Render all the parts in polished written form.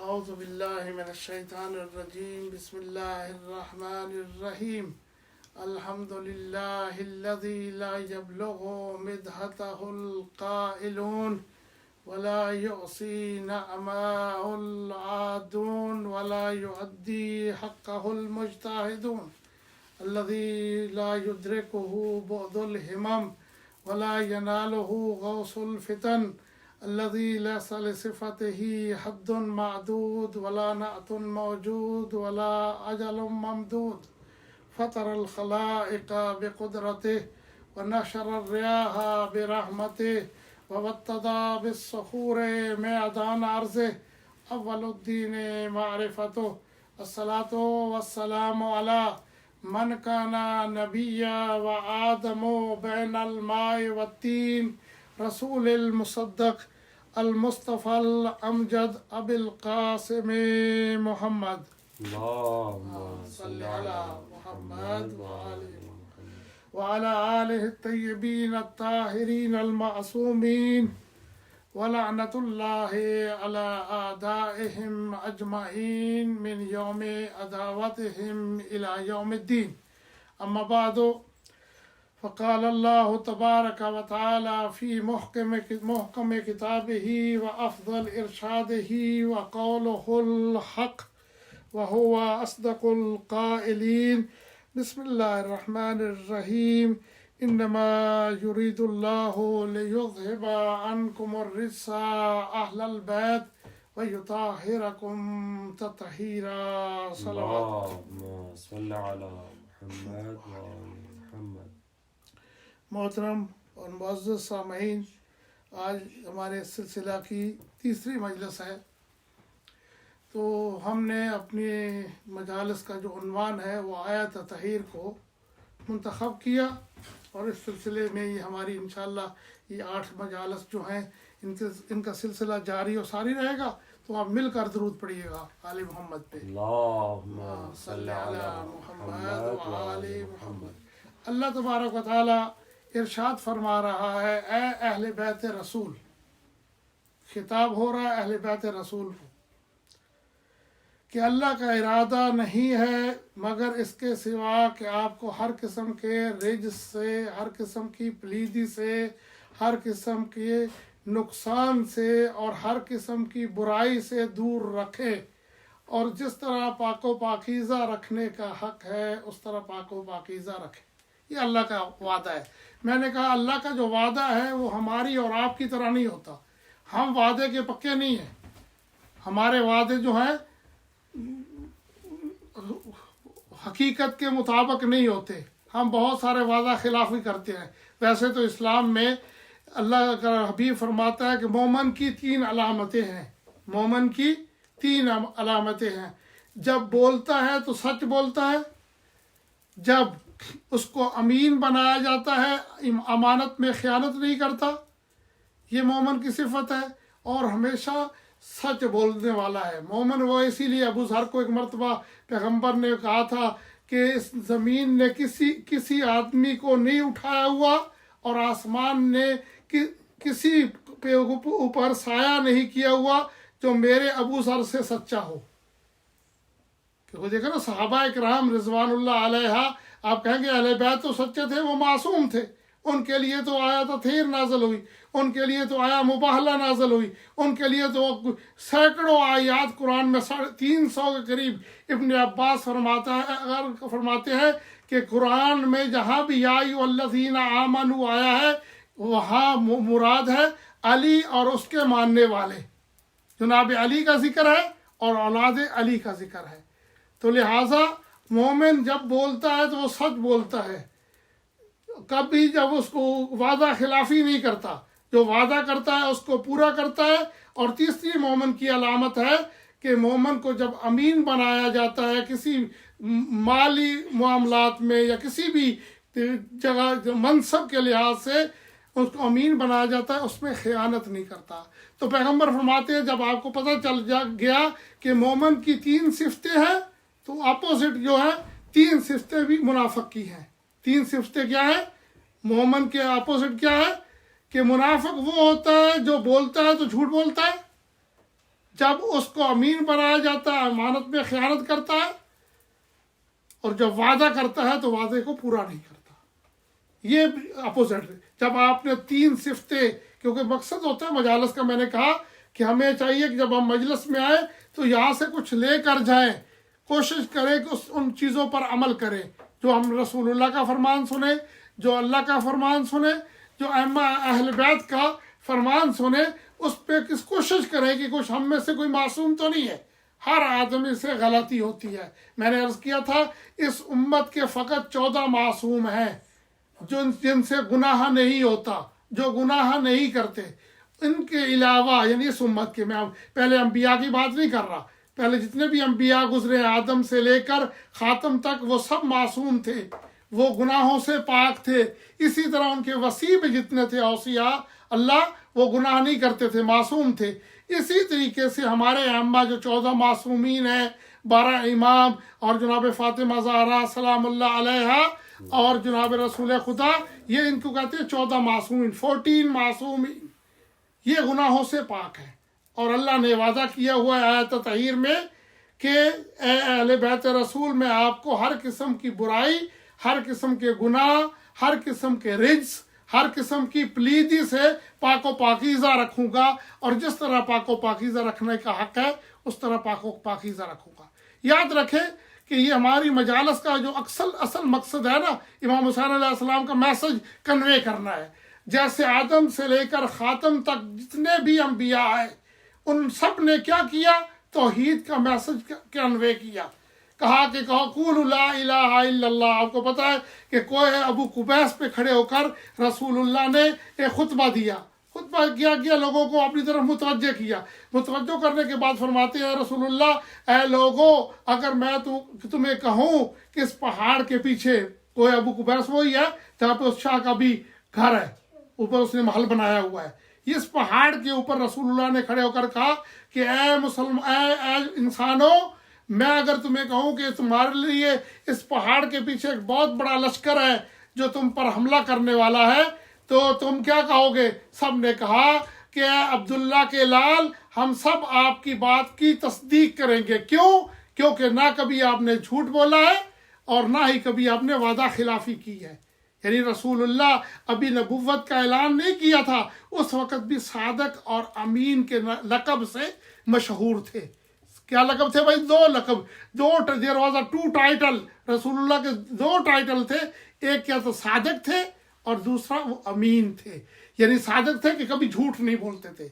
أعوذ بالله من الشيطان الرجيم بسم الله الرحمن الرحيم الحمد لله الذي لا يبلغ مدحته القائلون ولا يعصي نعماء العادون ولا يؤدي حقه المجتهدون الذي لا يدركه بعد الهمم ولا يناله غوص الفتن الذي ليس لصفته حد معدود ولا نعت موجود ولا أجل ممدود فطر الخلائق بقدرته ونشر الرياح برحمته وابتدى بالصخور ميدان عرضه أول الدين معرفته الصلاة والسلام على من كان نبيا وآدم بين الماء والتين رسول المصدق المصطفى الأمجد أبي القاسم محمد اللهم صل على محمد وعلى آله الطيبين الطاهرين المعصومين ولعنة الله على أعدائهم أجمعين من يوم عداوتهم إلى يوم الدين أما بعد فقال الله تبارك وتعالى في محكم كتابه وأفضل إرشاده وقوله الحق وهو أصدق القائلين بسم الله الرحمن الرحيم إنما يريد الله ليذهب عنكم الرجس أهل البيت ويطهركم تطهيرا صلوات اللهم صل على محمد وآل محمد. محترم اور معزز سامعین، آج ہمارے سلسلہ کی تیسری مجلس ہے، تو ہم نے اپنی مجالس کا جو عنوان ہے وہ آیت تطہیر کو منتخب کیا، اور اس سلسلے میں یہ ہماری انشاءاللہ یہ 8 مجالس جو ہیں ان کا سلسلہ جاری و ساری رہے گا، تو آپ مل کر درود پڑھیے گا آل محمد پہ، اللہم صلی علی محمد وآل محمد۔ اللہ تبارک و تعالی ارشاد فرما رہا ہے، اے اہل بیت رسول، خطاب ہو رہا ہے اہل بیت رسول کو، کہ اللہ کا ارادہ نہیں ہے مگر اس کے سوا کہ آپ کو ہر قسم کے رجس سے، ہر قسم کی پلیدی سے، ہر قسم کے نقصان سے اور ہر قسم کی برائی سے دور رکھے، اور جس طرح پاک و پاکیزہ رکھنے کا حق ہے اس طرح پاک و پاکیزہ رکھے۔ یہ اللہ کا وعدہ ہے۔ میں نے کہا اللہ کا جو وعدہ ہے وہ ہماری اور آپ کی طرح نہیں ہوتا، ہم وعدے کے پکے نہیں ہیں، ہمارے وعدے جو ہیں حقیقت کے مطابق نہیں ہوتے، ہم بہت سارے وعدہ خلافی کرتے ہیں۔ ویسے تو اسلام میں اللہ کا حبیب فرماتا ہے کہ مومن کی 3 علامتیں ہیں، مومن کی 3 علامتیں ہیں، جب بولتا ہے تو سچ بولتا ہے، جب اس کو امین بنایا جاتا ہے امانت میں خیانت نہیں کرتا، یہ مومن کی صفت ہے، اور ہمیشہ سچ بولنے والا ہے مومن۔ وہ اسی لیے ابو ذر کو ایک مرتبہ پیغمبر نے کہا تھا کہ اس زمین نے کسی آدمی کو نہیں اٹھایا ہوا، اور آسمان نے کسی پہ اوپر سایہ نہیں کیا ہوا جو میرے ابو ذر سے سچا ہو۔ کہ دیکھو نا صحابہ اکرام رضوان اللہ علیہ، آپ کہیں گے اہل بیت تو سچے تھے، وہ معصوم تھے، ان کے لیے تو آیا تطہیر نازل ہوئی، ان کے لیے تو آیا مباہلہ نازل ہوئی، ان کے لیے تو سینکڑوں آیات قرآن میں 350 کے قریب۔ ابن عباس فرماتے ہیں کہ قرآن میں جہاں بھی یا ایھا الذین آمنوا آیا ہے وہاں مراد ہے علی اور اس کے ماننے والے، جناب علی کا ذکر ہے اور اولاد علی کا ذکر ہے۔ تو لہٰذا مومن جب بولتا ہے تو وہ سچ بولتا ہے، کبھی جب اس کو وعدہ خلافی نہیں کرتا، جو وعدہ کرتا ہے اس کو پورا کرتا ہے۔ اور تیسری مومن کی علامت ہے کہ مومن کو جب امین بنایا جاتا ہے کسی مالی معاملات میں یا کسی بھی جگہ منصب کے لحاظ سے اس کو امین بنایا جاتا ہے، اس میں خیانت نہیں کرتا۔ تو پیغمبر فرماتے ہیں جب آپ کو پتہ چل گیا کہ مومن کی 3 صفتیں ہیں، تو اپوزٹ جو ہے 3 صفتیں بھی منافق کی ہیں۔ 3 صفتیں کیا ہیں؟ مومن کے اپوزٹ کیا ہے کہ منافق وہ ہوتا ہے جو بولتا ہے تو جھوٹ بولتا ہے، جب اس کو امین بنایا جاتا ہے امانت میں خیانت کرتا ہے، اور جب وعدہ کرتا ہے تو وعدے کو پورا نہیں کرتا. یہ اپوزٹ ہے. جب آپ نے 3 صفتیں، کیونکہ مقصد ہوتا ہے مجالس کا، میں نے کہا کہ ہمیں چاہیے کہ جب ہم مجلس میں آئیں تو یہاں سے کچھ لے کر جائیں، کوشش کریں کہ ان چیزوں پر عمل کریں جو ہم رسول اللہ کا فرمان سنیں، جو اللہ کا فرمان سنیں، جو ائمہ اہل بیت کا فرمان سنیں، اس پہ کس کوشش کریں کہ کچھ ہم میں سے کوئی معصوم تو نہیں ہے. ہر آدمی سے غلطی ہوتی ہے. میں نے عرض کیا تھا اس امت کے فقط 14 معصوم ہیں جن سے گناہ نہیں ہوتا، جو گناہ نہیں کرتے. ان کے علاوہ یعنی اس امت کے، میں پہلے انبیاء کی بات نہیں کر رہا، پہلے جتنے بھی انبیاء گزرے آدم سے لے کر خاتم تک وہ سب معصوم تھے، وہ گناہوں سے پاک تھے. اسی طرح ان کے وصی بھی جتنے تھے اوصیاء اللہ، وہ گناہ نہیں کرتے تھے، معصوم تھے. اسی طریقے سے ہمارے ائمہ جو 14 معصومین ہیں، 12 امام اور جناب فاطمہ زہرا سلام اللہ علیہا اور جناب رسول خدا، یہ ان کو کہتے ہیں 14 معصومین، 14 معصومین. یہ گناہوں سے پاک ہے. اور اللہ نے وعدہ کیا ہوا ہے آیت تطہیر میں کہ اے اہل بیت رسول، میں آپ کو ہر قسم کی برائی، ہر قسم کے گناہ، ہر قسم کے رجس، ہر قسم کی پلیدی سے پاک و پاکیزہ رکھوں گا. اور جس طرح پاک و پاکیزہ رکھنے کا حق ہے اس طرح پاک و پاکیزہ رکھوں گا. یاد رکھیں کہ یہ ہماری مجالس کا جو اصل مقصد ہے نا، امام حسین علیہ السلام کا میسج کنوے کرنا ہے. جیسے آدم سے لے کر خاتم تک جتنے بھی انبیاء ہیں، ان سب نے کیا کیا؟ توحید کا میسج کنوے کیا. کہا کہ قولوا لا الہ الا اللہ. آپ کو پتہ ہے کہ کوہ ابو قبیس پہ کھڑے ہو کر رسول اللہ نے ایک خطبہ دیا. خطبہ کیا لوگوں کو اپنی طرف متوجہ کیا. متوجہ کرنے کے بعد فرماتے ہیں رسول اللہ، اے لوگو، اگر میں تمہیں کہوں کہ اس پہاڑ کے پیچھے، کوہ ابو قبیس وہی ہے جہاں پہ اس شاہ کا بھی گھر ہے، اوپر اس نے محل بنایا ہوا ہے. اس پہاڑ کے اوپر رسول اللہ نے کھڑے ہو کر کہا کہ اے انسانوں، میں اگر تمہیں کہوں کہ تمہارے لیے اس پہاڑ کے پیچھے ایک بہت بڑا لشکر ہے جو تم پر حملہ کرنے والا ہے، تو تم کیا کہو گے؟ سب نے کہا کہ اے عبداللہ کے لال، ہم سب آپ کی بات کی تصدیق کریں گے. کیوں؟ کیونکہ نہ کبھی آپ نے جھوٹ بولا ہے اور نہ ہی کبھی آپ نے وعدہ خلافی کی ہے. یعنی رسول اللہ ابھی نبوت کا اعلان نہیں کیا تھا، اس وقت بھی صادق اور امین کے لقب سے مشہور تھے. کیا لقب تھے بھائی؟ 2 لقب. There was 2 title. رسول اللہ کے 2 ٹائٹل تھے. ایک کیا تو صادق تھے اور دوسرا وہ امین تھے. یعنی صادق تھے کہ کبھی جھوٹ نہیں بولتے تھے.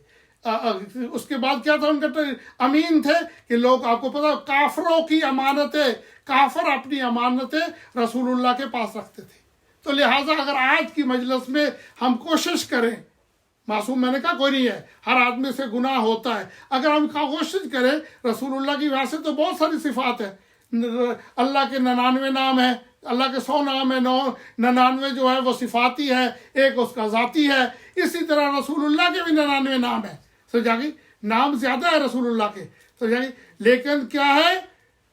اس کے بعد کیا تھا ان کا؟ امین تھے کہ لوگ، آپ کو پتا، کافروں کی امانتیں، کافر اپنی امانتیں رسول اللہ کے پاس رکھتے تھے. تو لہٰذا اگر آج کی مجلس میں ہم کوشش کریں، معصوم میں نے کہا کوئی نہیں ہے، ہر آدمی سے گناہ ہوتا ہے، اگر ہم کوشش کریں، رسول اللہ کی ویسے تو بہت ساری صفات ہیں، اللہ کے 99 نام ہیں، اللہ کے 100 نام ہیں، 99 جو ہے وہ صفاتی ہے، ایک اس کا ذاتی ہے. اسی طرح رسول اللہ کے بھی 99 نام ہیں. سمجھا گئی؟ نام زیادہ ہے رسول اللہ کے، سمجھا گئی؟ لیکن کیا ہے،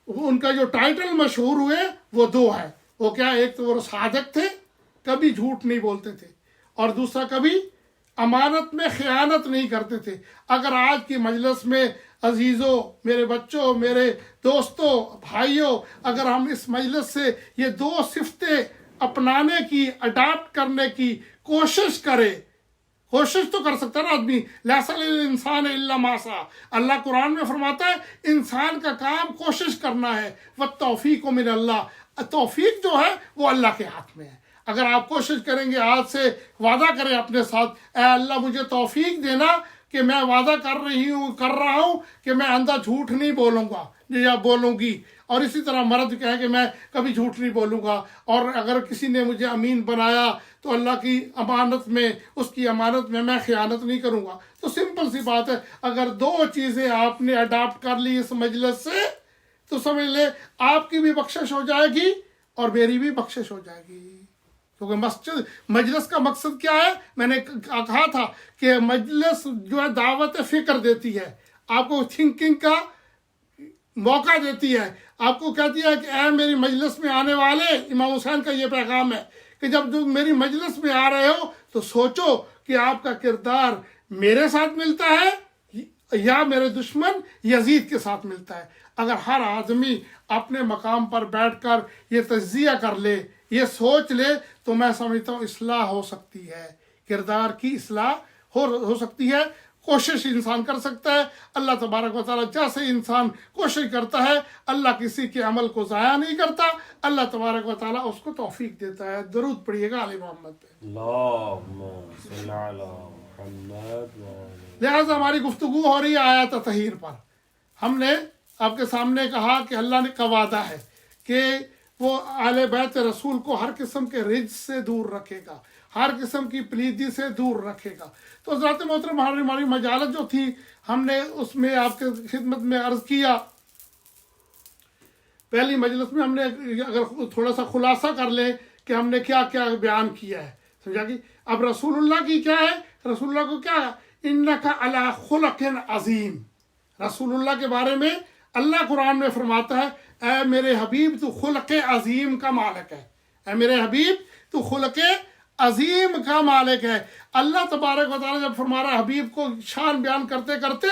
ان کا جو ٹائٹل مشہور ہوئے وہ 2 ہے. وہ کیا؟ ایک تو وہ صادق تھے، کبھی جھوٹ نہیں بولتے تھے، اور دوسرا کبھی امانت میں خیانت نہیں کرتے تھے. اگر آج کی مجلس میں عزیزوں، میرے بچوں، میرے دوستوں، بھائیوں، اگر ہم اس مجلس سے یہ 2 صفتیں اپنانے کی، اڈاپٹ کرنے کی کوشش کرے، کوشش تو کر سکتا ہے نا آدمی. لیس للانسان الا ما سعى. اللہ قرآن میں فرماتا ہے انسان کا کام کوشش کرنا ہے. والتوفیق من اللہ. توفیق جو ہے وہ اللہ کے ہاتھ میں ہے. اگر آپ کوشش کریں گے، آج سے وعدہ کریں اپنے ساتھ، اے اللہ مجھے توفیق دینا کہ میں وعدہ کر رہا ہوں کہ میں آئندہ جھوٹ نہیں بولوں گا یا بولوں گی. اور اسی طرح مرد کہے کہ میں کبھی جھوٹ نہیں بولوں گا. اور اگر کسی نے مجھے امین بنایا تو اللہ کی امانت میں، اس کی امانت میں خیانت نہیں کروں گا. تو سمپل سی بات ہے، اگر 2 چیزیں آپ نے اڈاپٹ کر لی اس مجلس سے تو سمجھ لے آپ کی بھی بخشش ہو جائے گی اور میری بھی بخشش ہو جائے گی. کیونکہ مجلس کا مقصد کیا ہے؟ میں نے کہا تھا کہ مجلس جو ہے دعوت فکر دیتی ہے، آپ کو تھنکنگ کا موقع دیتی ہے. آپ کو کہتی ہے کہ اے میری مجلس میں آنے والے، امام حسین کا یہ پیغام ہے کہ جب تم میری مجلس میں آ رہے ہو تو سوچو کہ آپ کا کردار میرے ساتھ ملتا ہے یا میرے دشمن یزید کے ساتھ ملتا ہے۔ اگر ہر آدمی اپنے مقام پر بیٹھ کر یہ تجزیہ کر لے، یہ سوچ لے، تو میں سمجھتا ہوں اصلاح ہو سکتی ہے، کردار کی اصلاح ہو سکتی ہے، کوشش انسان کر سکتا ہے۔ اللہ تبارک و تعالیٰ جیسے انسان کوشش کرتا ہے، اللہ کسی کے عمل کو ضائع نہیں کرتا، اللہ تبارک و تعالیٰ اس کو توفیق دیتا ہے۔ درود پڑھیے گا آل محمد پہ۔ اللہم صلی علی محمد وآلہ۔ لہٰذا ہماری گفتگو ہو رہی ہے آیات تطہیر پر۔ ہم نے آپ کے سامنے کہا کہ اللہ نے کا وعدہ ہے کہ وہ اہل بیت رسول کو ہر قسم کے رجس سے دور رکھے گا، ہر قسم کی پلیدی سے دور رکھے گا۔ تو حضرات محترم، ہماری مجالس جو تھی، ہم نے اس میں آپ کے خدمت میں عرض کیا، پہلی مجلس میں ہم نے اگر تھوڑا سا خلاصہ کر لیں کہ ہم نے کیا کیا بیان کیا ہے، سمجھا کہ اب رسول اللہ کی کیا ہے، رسول اللہ کو کیا ہے، انک علی خلق عظیم۔ رسول اللہ کے بارے میں اللہ قرآن میں فرماتا ہے، اے میرے حبیب تو خلق عظیم کا مالک ہے، اے میرے حبیب تو خلق عظیم کا مالک ہے۔ اللہ تبارک و تعالیٰ جب فرما رہا ہے حبیب کو شان بیان کرتے کرتے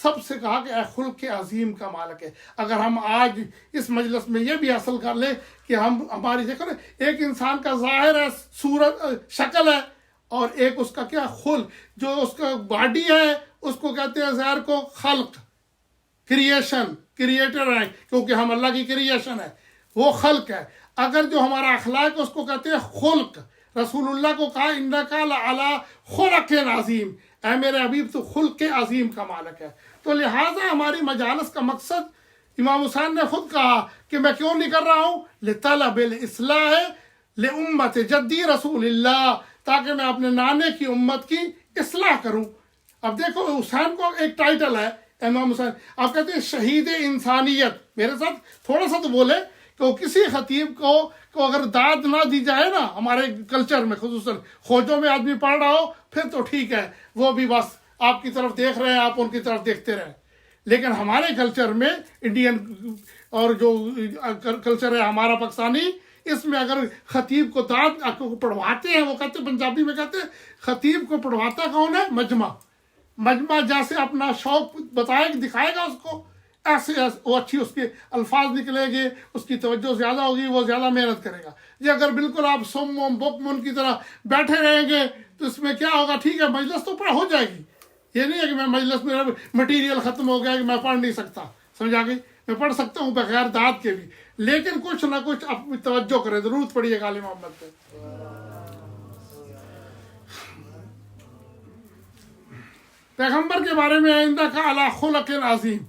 سب سے کہا کہ اے خلق عظیم کا مالک ہے۔ اگر ہم آج اس مجلس میں یہ بھی حاصل کر لیں کہ ہماری دیکھو نا، ایک انسان کا ظاہر ہے، صورت شکل ہے، اور ایک اس کا کیا خلق، جو اس کا باڈی ہے اس کو کہتے ہیں ظاہر کو خلق، کریشن، کریٹر ہے، کیونکہ ہم اللہ کی کریشن ہے، وہ خلق ہے۔ اگر جو ہمارا اخلاق ہے اس کو کہتے ہیں خلق۔ رسول اللہ کو کہا انک لعلی خلق عظیم، اے میرے حبیب تو خلق عظیم کا مالک ہے۔ تو لہٰذا ہماری مجالس کا مقصد، امام حسین نے خود کہا کہ میں کیوں نہیں کر رہا ہوں، لطلب الاصلاح لامت جدی رسول اللہ، تاکہ میں اپنے نانے کی امت کی اصلاح کروں۔ اب دیکھو حسین کو ایک ٹائٹل ہے امام حسین، آپ کہتے ہیں شہید انسانیت۔ میرے ساتھ تھوڑا سا تو بولے کہ کسی خطیب کو اگر داد نہ دی جائے نا، ہمارے کلچر میں خصوصاً خوجوں میں آدمی پڑھ رہا ہو پھر تو ٹھیک ہے، وہ بھی بس آپ کی طرف دیکھ رہے ہیں، آپ ان کی طرف دیکھتے رہیں۔ لیکن ہمارے کلچر میں، انڈین اور جو کلچر ہے ہمارا پاکستانی، اس میں اگر خطیب کو داد پڑھواتے ہیں، وہ کہتے ہیں پنجابی میں کہتے ہیں خطیب کو پڑھواتا کون ہے، مجمع جیسے اپنا شوق بتائے دکھائے گا اس کو، ایسے وہ اچھی اس کے الفاظ نکلے گے، اس کی توجہ زیادہ ہوگی، وہ زیادہ محنت کرے گا۔ یہ اگر بالکل آپ سم وم بکم ان کی طرح بیٹھے رہیں گے تو اس میں کیا ہوگا، ٹھیک ہے مجلس تو پڑھ ہو جائے گی، یہ نہیں ہے کہ میں مجلس میں مٹیریل ختم ہو گیا کہ میں پڑھ نہیں سکتا، سمجھا گئی، میں پڑھ سکتا ہوں بغیر داد کے بھی، لیکن کچھ نہ کچھ اپنی توجہ کرے، ضرورت پڑیے گا آل محمد پہ۔ پیغمبر کے بارے میں انک علی خلق عظیم،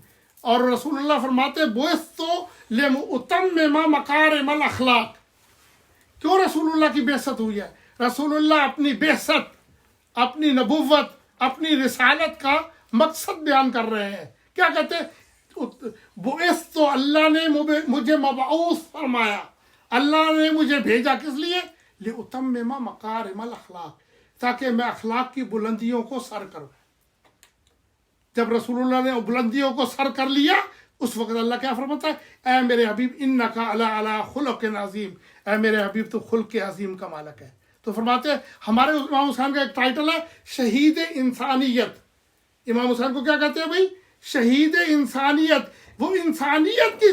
اور رسول اللہ فرماتے بعثت لأتمم مکارم الاخلاق۔ کیوں رسول اللہ کی بعثت ہوئی ہے؟ رسول اللہ اپنی بعثت، اپنی نبوت، اپنی رسالت کا مقصد بیان کر رہے ہیں۔ کیا کہتے ہیں؟ بعثت، اللہ نے مجھے مبعوث فرمایا، اللہ نے مجھے بھیجا کس لیے؟ لأتمم مکارم الاخلاق، تاکہ میں اخلاق کی بلندیوں کو سر کروں۔ جب رسول اللہ نے بلندیوں کو سر کر لیا، اس وقت اللہ کیا فرماتا ہے، اے میرے حبیب انک علی خلق عظیم، اے میرے حبیب تو خلق عظیم کا مالک ہے۔ تو فرماتے ہیں ہمارے امام حسین کا ایک ٹائٹل ہے شہید انسانیت۔ امام حسین کو کیا کہتے ہیں بھائی؟ شہید انسانیت۔ وہ انسانیت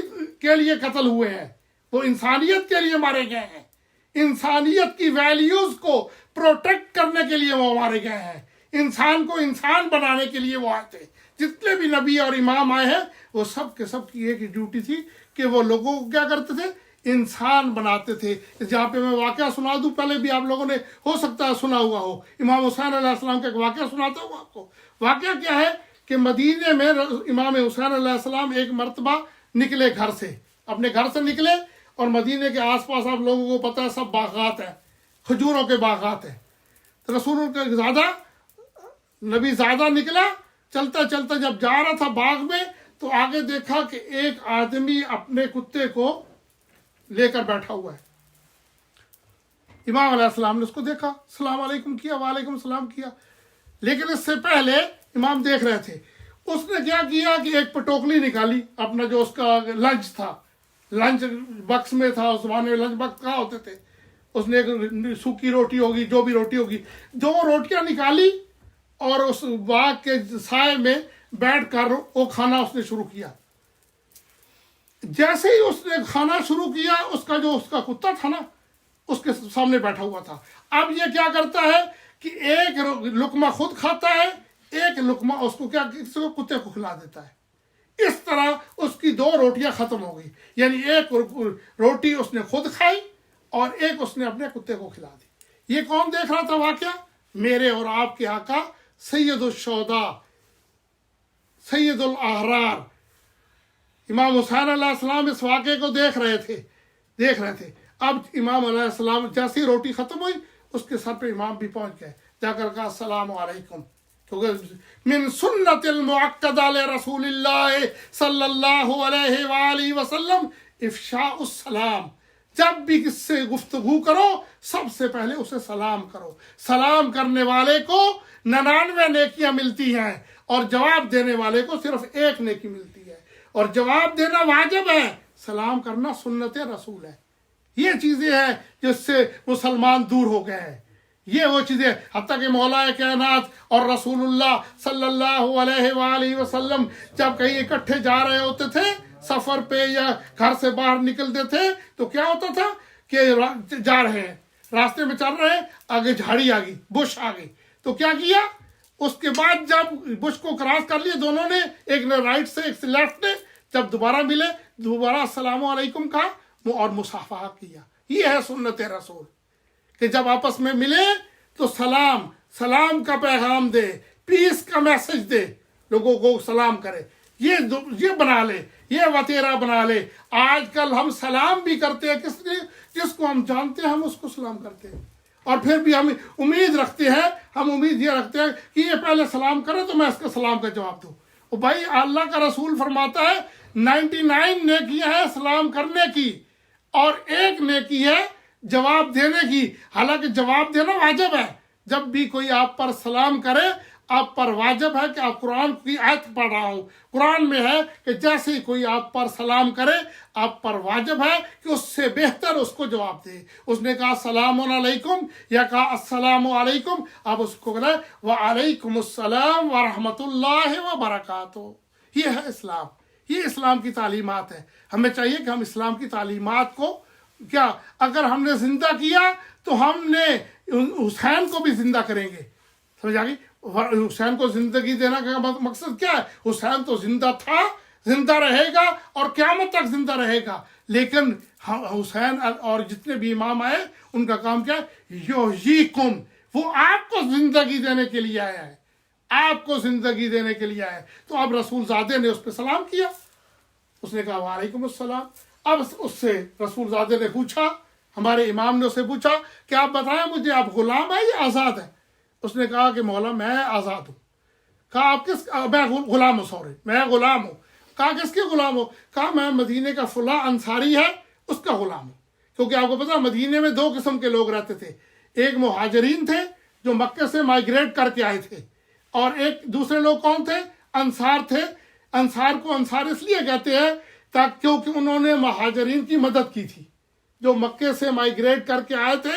کے لیے قتل ہوئے ہیں، وہ انسانیت کے لیے مارے گئے ہیں، انسانیت کی ویلیوز کو پروٹیکٹ کرنے کے لیے وہ مارے گئے ہیں، انسان کو انسان بنانے کے لیے وہ آئے تھے۔ جتنے بھی نبی اور امام آئے ہیں وہ سب کے سب کی ایک ڈیوٹی تھی کہ وہ لوگوں کو کیا کرتے تھے، انسان بناتے تھے۔ جہاں پہ میں واقعہ سنا دوں، پہلے بھی آپ لوگوں نے ہو سکتا ہے سنا ہوا ہو، امام حسین علیہ السلام کا ایک واقعہ سناتا ہوں آپ کو۔ واقعہ کیا ہے کہ مدینے میں امام حسین علیہ السلام ایک مرتبہ نکلے گھر سے، اپنے گھر سے نکلے، اور مدینے کے آس پاس آپ لوگوں کو پتہ ہے سب باغات ہیں، کھجوروں کے باغات ہیں۔ تو رسول کے زیادہ نبی زیادہ نکلا، چلتا چلتا جب جا رہا تھا باغ میں، تو آگے دیکھا کہ ایک آدمی اپنے کتے کو لے کر بیٹھا ہوا ہے۔ امام علیہ السلام نے اس کو دیکھا، السلام علیکم کیا، وعلیکم السلام کیا، لیکن اس سے پہلے امام دیکھ رہے تھے۔ اس نے کیا کیا کہ ایک پٹوکلی نکالی، اپنا جو اس کا لنچ تھا، لنچ بکس میں تھا، اس زمانے میں لنچ بکس کہاں ہوتے تھے، اس نے ایک سوکھی روٹی ہوگی، جو بھی روٹی ہوگی، جو روٹیاں نکالی، اور اس باغ کے سائے میں بیٹھ کر وہ کھانا اس نے شروع کیا. جیسے ہی اس نے کھانا شروع کیا اس کا کتا تھا نا اس کے سامنے بیٹھا ہوا تھا. اب یہ کیا کرتا ہے کہ ایک لقمہ خود کھاتا ہے, ایک لقمہ اس کو کتے کو کھلا دیتا ہے. اس طرح اس کی 2 روٹیاں ختم ہو گئی. یعنی ایک روٹی اس نے خود کھائی اور ایک اس نے اپنے کتے کو کھلا دی. یہ کون دیکھ رہا تھا واقعہ؟ میرے اور آپ کے آقا سید الشہداء سید الاحرار امام حسین علیہ السلام اس واقعے کو دیکھ رہے تھے. اب امام علیہ السلام جیسی روٹی ختم ہوئی اس کے سر پہ امام بھی پہنچ گئے, جا کر کہا السلام علیکم, کیونکہ من سنت المؤکدہ لرسول اللہ صلی اللہ علیہ وآلہ وسلم افشاء السلام. جب بھی کس سے گفتگو کرو سب سے پہلے اسے سلام کرو. سلام کرنے والے کو 99 نیکیاں ملتی ہیں اور جواب دینے والے کو صرف 1 نیکی ملتی ہے. اور جواب دینا واجب ہے, سلام کرنا سنت رسول ہے. یہ چیزیں ہیں جس سے مسلمان دور ہو گئے ہیں. یہ وہ چیزیں حتیٰ کہ مولا کائنات اور رسول اللہ صلی اللہ علیہ وآلہ وسلم جب کہیں اکٹھے جا رہے ہوتے تھے سفر پہ یا گھر سے باہر نکلتے تھے تو کیا ہوتا تھا کہ جا رہے ہیں راستے میں چل رہے ہیں, آگے جھاڑی آ گئی, بش آ گئی, تو کیا کیا اس کے بعد جب بش کو کراس کر لیے دونوں نے, ایک نے رائٹ سے ایک سے لیفٹ نے, جب دوبارہ ملے دوبارہ السلام علیکم کہا اور مصافحہ کیا. یہ ہے سنت رسول کہ جب آپس میں ملے تو سلام کا پیغام دے, پیس کا میسج دے, لوگوں کو سلام کرے. یہ بنا لے, یہ وتیرہ بنا لے. آج کل ہم سلام بھی کرتے ہیں جس کو ہم جانتے ہیں ہم اس کو سلام کرتے ہیں, اور پھر بھی ہم امید رکھتے ہیں, ہم امید یہ رکھتے ہیں کہ یہ پہلے سلام کرے تو میں اس کا سلام کا جواب دوں. اور بھائی اللہ کا رسول فرماتا ہے 99 نیکیاں ہیں سلام کرنے کی اور 1 نیکی ہے جواب دینے کی. حالانکہ جواب دینا واجب ہے. جب بھی کوئی آپ پر سلام کرے آپ پر واجب ہے کہ آپ قرآن کی آیت پڑھ رہا ہوں, قرآن میں ہے کہ جیسے ہی کوئی آپ پر سلام کرے آپ پر واجب ہے کہ اس سے بہتر اس کو جواب دے. اس نے کہا السلام علیکم یا کہا السلام علیکم, آپ اس کو کہنا وعلیکم السلام ورحمۃ اللہ وبرکاتہ. یہ ہے اسلام, یہ اسلام کی تعلیمات ہے. ہمیں چاہیے کہ ہم اسلام کی تعلیمات کو کیا اگر ہم نے زندہ کیا تو ہم نے حسین کو بھی زندہ کریں گے. سمجھ آ گئی؟ حسین کو زندگی دینا کا مقصد کیا ہے؟ حسین تو زندہ تھا, زندہ رہے گا اور قیامت تک زندہ رہے گا. لیکن حسین اور جتنے بھی امام آئے ان کا کام کیا ہے؟ یحییکم, وہ آپ کو زندگی دینے کے لیے آیا ہے, آپ کو زندگی دینے کے لیے آیا ہے. تو اب رسول زادے نے اس پہ سلام کیا, اس نے کہا وعلیکم السلام. اب اس سے رسول زادے نے پوچھا, ہمارے امام نے اسے پوچھا کہ آپ بتائیں مجھے آپ غلام ہیں یا آزاد ہیں؟ اس نے کہا کہ مولا میں آزاد ہوں. کہا آپ میں غلام ہوں, میں غلام ہوں. کہا کس کے غلام ہو؟ کہا میں مدینے کا فلاں انصاری ہے اس کا غلام ہوں. کیونکہ آپ کو پتا مدینے میں 2 قسم کے لوگ رہتے تھے. ایک مہاجرین تھے جو مکے سے مائیگریٹ کر کے آئے تھے, اور ایک دوسرے لوگ کون تھے؟ انصار تھے. انصار کو انصار اس لیے کہتے ہیں کیونکہ انہوں نے مہاجرین کی مدد کی تھی. جو مکے سے مائیگریٹ کر کے آئے تھے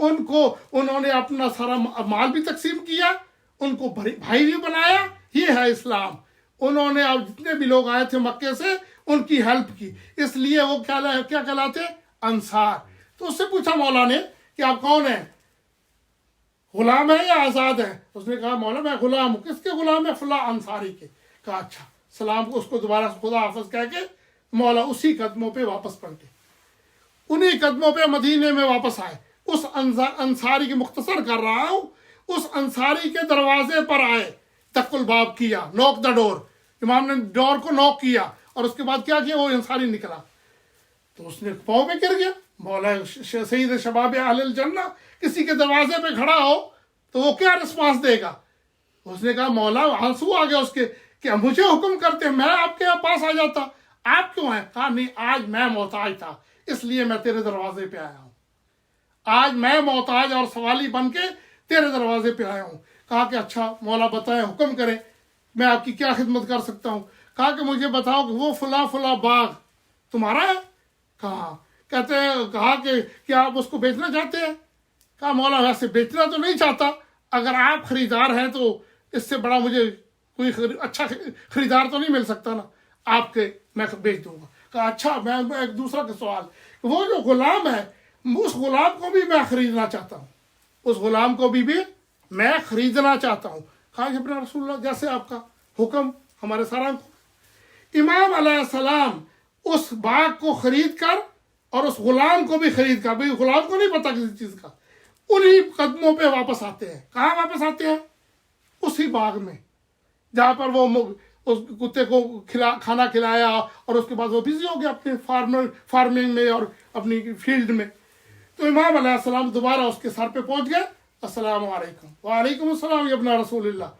ان کو انہوں نے اپنا سارا مال بھی تقسیم کیا, ان کو بھائی بھی بنایا. یہ ہے اسلام. انہوں نے اب جتنے بھی لوگ آئے تھے مکے سے ان کی ہیلپ کی, اس لیے وہ کیا کہلاتے؟ انصار. تو اس سے پوچھا مولا نے کہ آپ کون ہیں, غلام ہیں یا آزاد ہیں؟ اس نے کہا مولا میں غلام ہوں. کس کے غلام ہے؟ فلاں انصاری کے. کہا اچھا. سلام کو اس کو دوبارہ خدا حافظ کہہ کے مولا اسی قدموں پہ واپس پلٹے, انہی قدموں پہ مدینے میں واپس آئے. اس انصاری کی مختصر کر رہا ہوں, اس انصاری کے دروازے پر آئے, دق الباب کیا, نوک دا ڈور. امام نے ڈور کو نوک کیا اور اس کے بعد کیا کیا, وہ انصاری نکلا. تو اس نے پاؤں پہ گر گیا. مولا سید شباب اہل الجنہ کسی کے دروازے پہ کھڑا ہو تو وہ کیا رسپانس دے گا؟ اس نے کہا مولا آنسو آ گیا اس کے کہ مجھے حکم کرتے میں آپ کے پاس آ جاتا, آپ کیوں ہیں؟ کہا نہیں آج میں محتاج تھا اس لیے میں تیرے دروازے پہ آیا ہوں. آج میں محتاج اور سوالی بن کے تیرے دروازے پہ آیا ہوں. کہا کہ اچھا مولا بتائیں, حکم کریں, میں آپ کی کیا خدمت کر سکتا ہوں؟ کہا کہ مجھے بتاؤ کہ وہ فلاں باغ تمہارا ہے؟ کہا کہا کہ کیا آپ اس کو بیچنا چاہتے ہیں؟ کہا مولا ویسے بیچنا تو نہیں چاہتا, اگر آپ خریدار ہیں تو اس سے بڑا مجھے کوئی اچھا خریدار تو نہیں مل سکتا نا آپ کے، میں بیچ دوں گا. کہا اچھا. میں ایک دوسرا کا سوال، وہ جو غلام ہے اس غلام کو بھی میں خریدنا چاہتا ہوں، اس غلام کو بھی میں خریدنا چاہتا ہوں. کہا کہ اپنا رسول اللہ جیسے آپ کا حکم ہمارے سارا. امام علیہ السلام اس باغ کو خرید کر اور اس غلام کو بھی خرید کر، بھئی غلام کو نہیں پتا کسی چیز کا، انہی قدموں پہ واپس آتے ہیں. کہاں واپس آتے ہیں؟ اسی باغ میں جہاں پر وہ اس کتے کو کھانا کھلایا اور اس کے بعد وہ بزی ہو گیا اپنے فارمنگ میں اور اپنی فیلڈ میں. تو امام علیہ السلام دوبارہ اس کے سر پہ پہنچ گئے. السلام علیکم. وعلیکم السلام یا ابن رسول اللہ.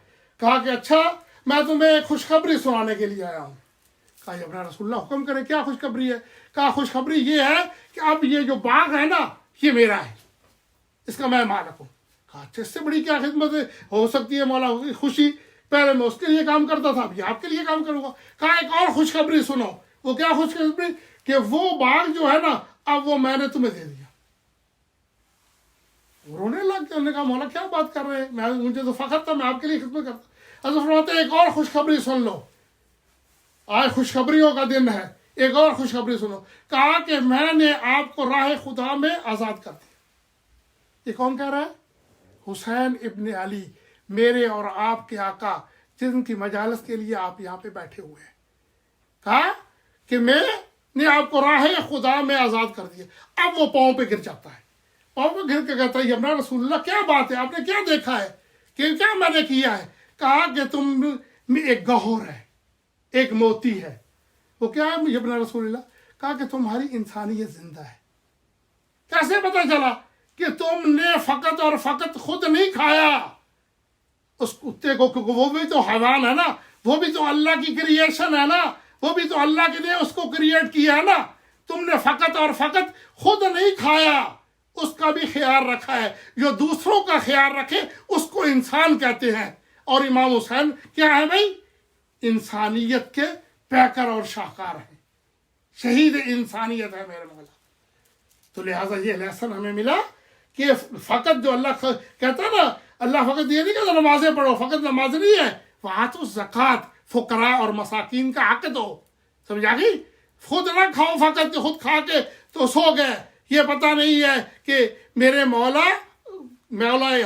کہا کہ اچھا میں تمہیں ایک خوشخبری سنانے کے لیے آیا ہوں. کہا یا ابن رسول اللہ حکم کریں، کیا خوشخبری ہے؟ کہا خوشخبری یہ ہے کہ اب یہ جو باغ ہے نا یہ میرا ہے، اس کا میں مالک ہوں. کہا اچھا اس سے بڑی کیا خدمت ہو سکتی ہے مولا، خوشی. پہلے میں اس کے لیے کام کرتا تھا، اب یہ آپ کے لیے کام کروں گا. کہا ایک اور خوشخبری سنو. وہ کیا خوشخبری؟ کہ وہ باغ جو ہے نا اب وہ میں نے تمہیں دے دیا. رونے لگ گئے. انہوں نے کہا مولا کیا بات کر رہے ہیں، مجھے تو فخر تھا، میں آپ کے لیے خدمت کرتا. حضرت فرماتے ہیں ایک اور خوشخبری سن لو، آج خوشخبریوں کا دن ہے، ایک اور خوشخبری سنو. کہا کہ میں نے آپ کو راہ خدا میں آزاد کر دیا. یہ کون کہہ رہا ہے؟ حسین ابن علی، میرے اور آپ کے آقا جن کی مجالس کے لیے آپ یہاں پہ بیٹھے ہوئے ہیں. کہا کہ میں نے آپ کو راہ خدا میں آزاد کر دیا. اب وہ پاؤں پہ گر جاتا ہے، پاؤں پہ گر کے کہتا ہے یا رسول اللہ کیا بات ہے، آپ نے کیا دیکھا ہے کہ کیا میں نے کیا ہے؟ کہا کہ تم میں ایک گہور ہے، ایک موتی ہے. وہ کیا ہے ابن رسول اللہ؟ کہا کہ تمہاری انسانیت زندہ ہے. کیسے پتہ چلا؟ کہ تم نے فقط اور فقط خود نہیں کھایا اس کتے کو، کیونکہ وہ بھی تو حیوان ہے نا، وہ بھی تو اللہ کی کریشن ہے نا، وہ بھی تو اللہ کے لیے اس کو کریٹ کیا ہے نا. تم نے فقط اور فقط خود نہیں کھایا، اس کا بھی خیال رکھا ہے. جو دوسروں کا خیال رکھے اس کو انسان کہتے ہیں. اور امام حسین کیا ہے بھائی؟ انسانیت کے پیکر اور شاہکار ہیں، شہید انسانیت ہے میرے مولا. تو لہٰذا یہ لیسن ہمیں ملا کہ فقط جو اللہ کہتا ہے نا، اللہ فقط یہ نہیں کہتا نمازیں پڑھو، فقط نماز نہیں ہے، وَآتُوا الزَّکَاۃ، فقراء اور مساکین کا حق دو. سمجھا گئی؟ خود نہ کھاؤ فقط کہ خود کھا کے تو سو گئے. یہ پتہ نہیں ہے کہ میرے مولا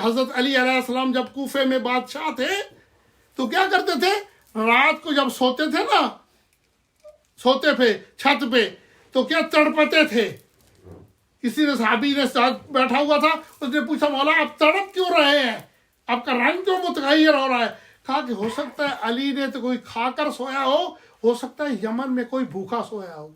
حضرت علی علیہ السلام جب کوفے میں بادشاہ تھے تو کیا کرتے تھے؟ رات کو جب سوتے تھے نا، سوتے پہ چھت پہ، تو کیا تڑپتے تھے. کسی نے صحابی نے ساتھ بیٹھا ہوا تھا، اس نے پوچھا مولا آپ تڑپ کیوں رہے ہیں، آپ کا رنگ کیوں متغیر ہو رہا ہے؟ کہا کہ ہو سکتا ہے علی نے تو کوئی کھا کر سویا ہو سکتا ہے یمن میں کوئی بھوکا سویا ہو.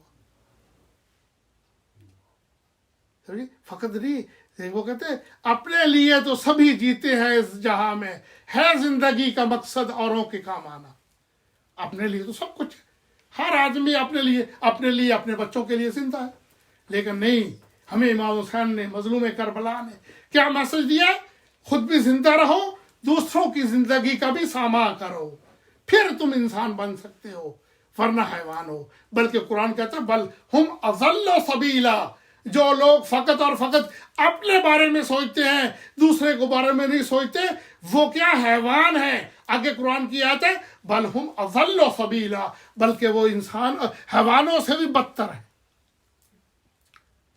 فقط نہیں، وہ کہتے ہیں اپنے لیے تو سبھی جیتے ہیں اس جہاں میں، ہے زندگی کا مقصد اوروں کے کام آنا. اپنے لیے تو سب کچھ ہے، ہر آدمی اپنے لیے اپنے بچوں کے لیے زندہ ہے. لیکن نہیں، ہمیں امام حسین نے، مظلوم کربلا نے کیا میسج دیا؟ خود بھی زندہ رہو، دوسروں کی زندگی کا بھی سامان کرو، پھر تم انسان بن سکتے ہو، ورنہ حیوان ہو. بلکہ قرآن کہتا ہے بل ہم اضل سبیلا، جو لوگ فقط اور فقط اپنے بارے میں سوچتے ہیں، دوسرے کو بارے میں نہیں سوچتے، وہ کیا حیوان ہیں. آگے قرآن کی آیت ہے بل ہم اضل سبیلا، بلکہ وہ انسان حیوانوں سے بھی بدتر ہے.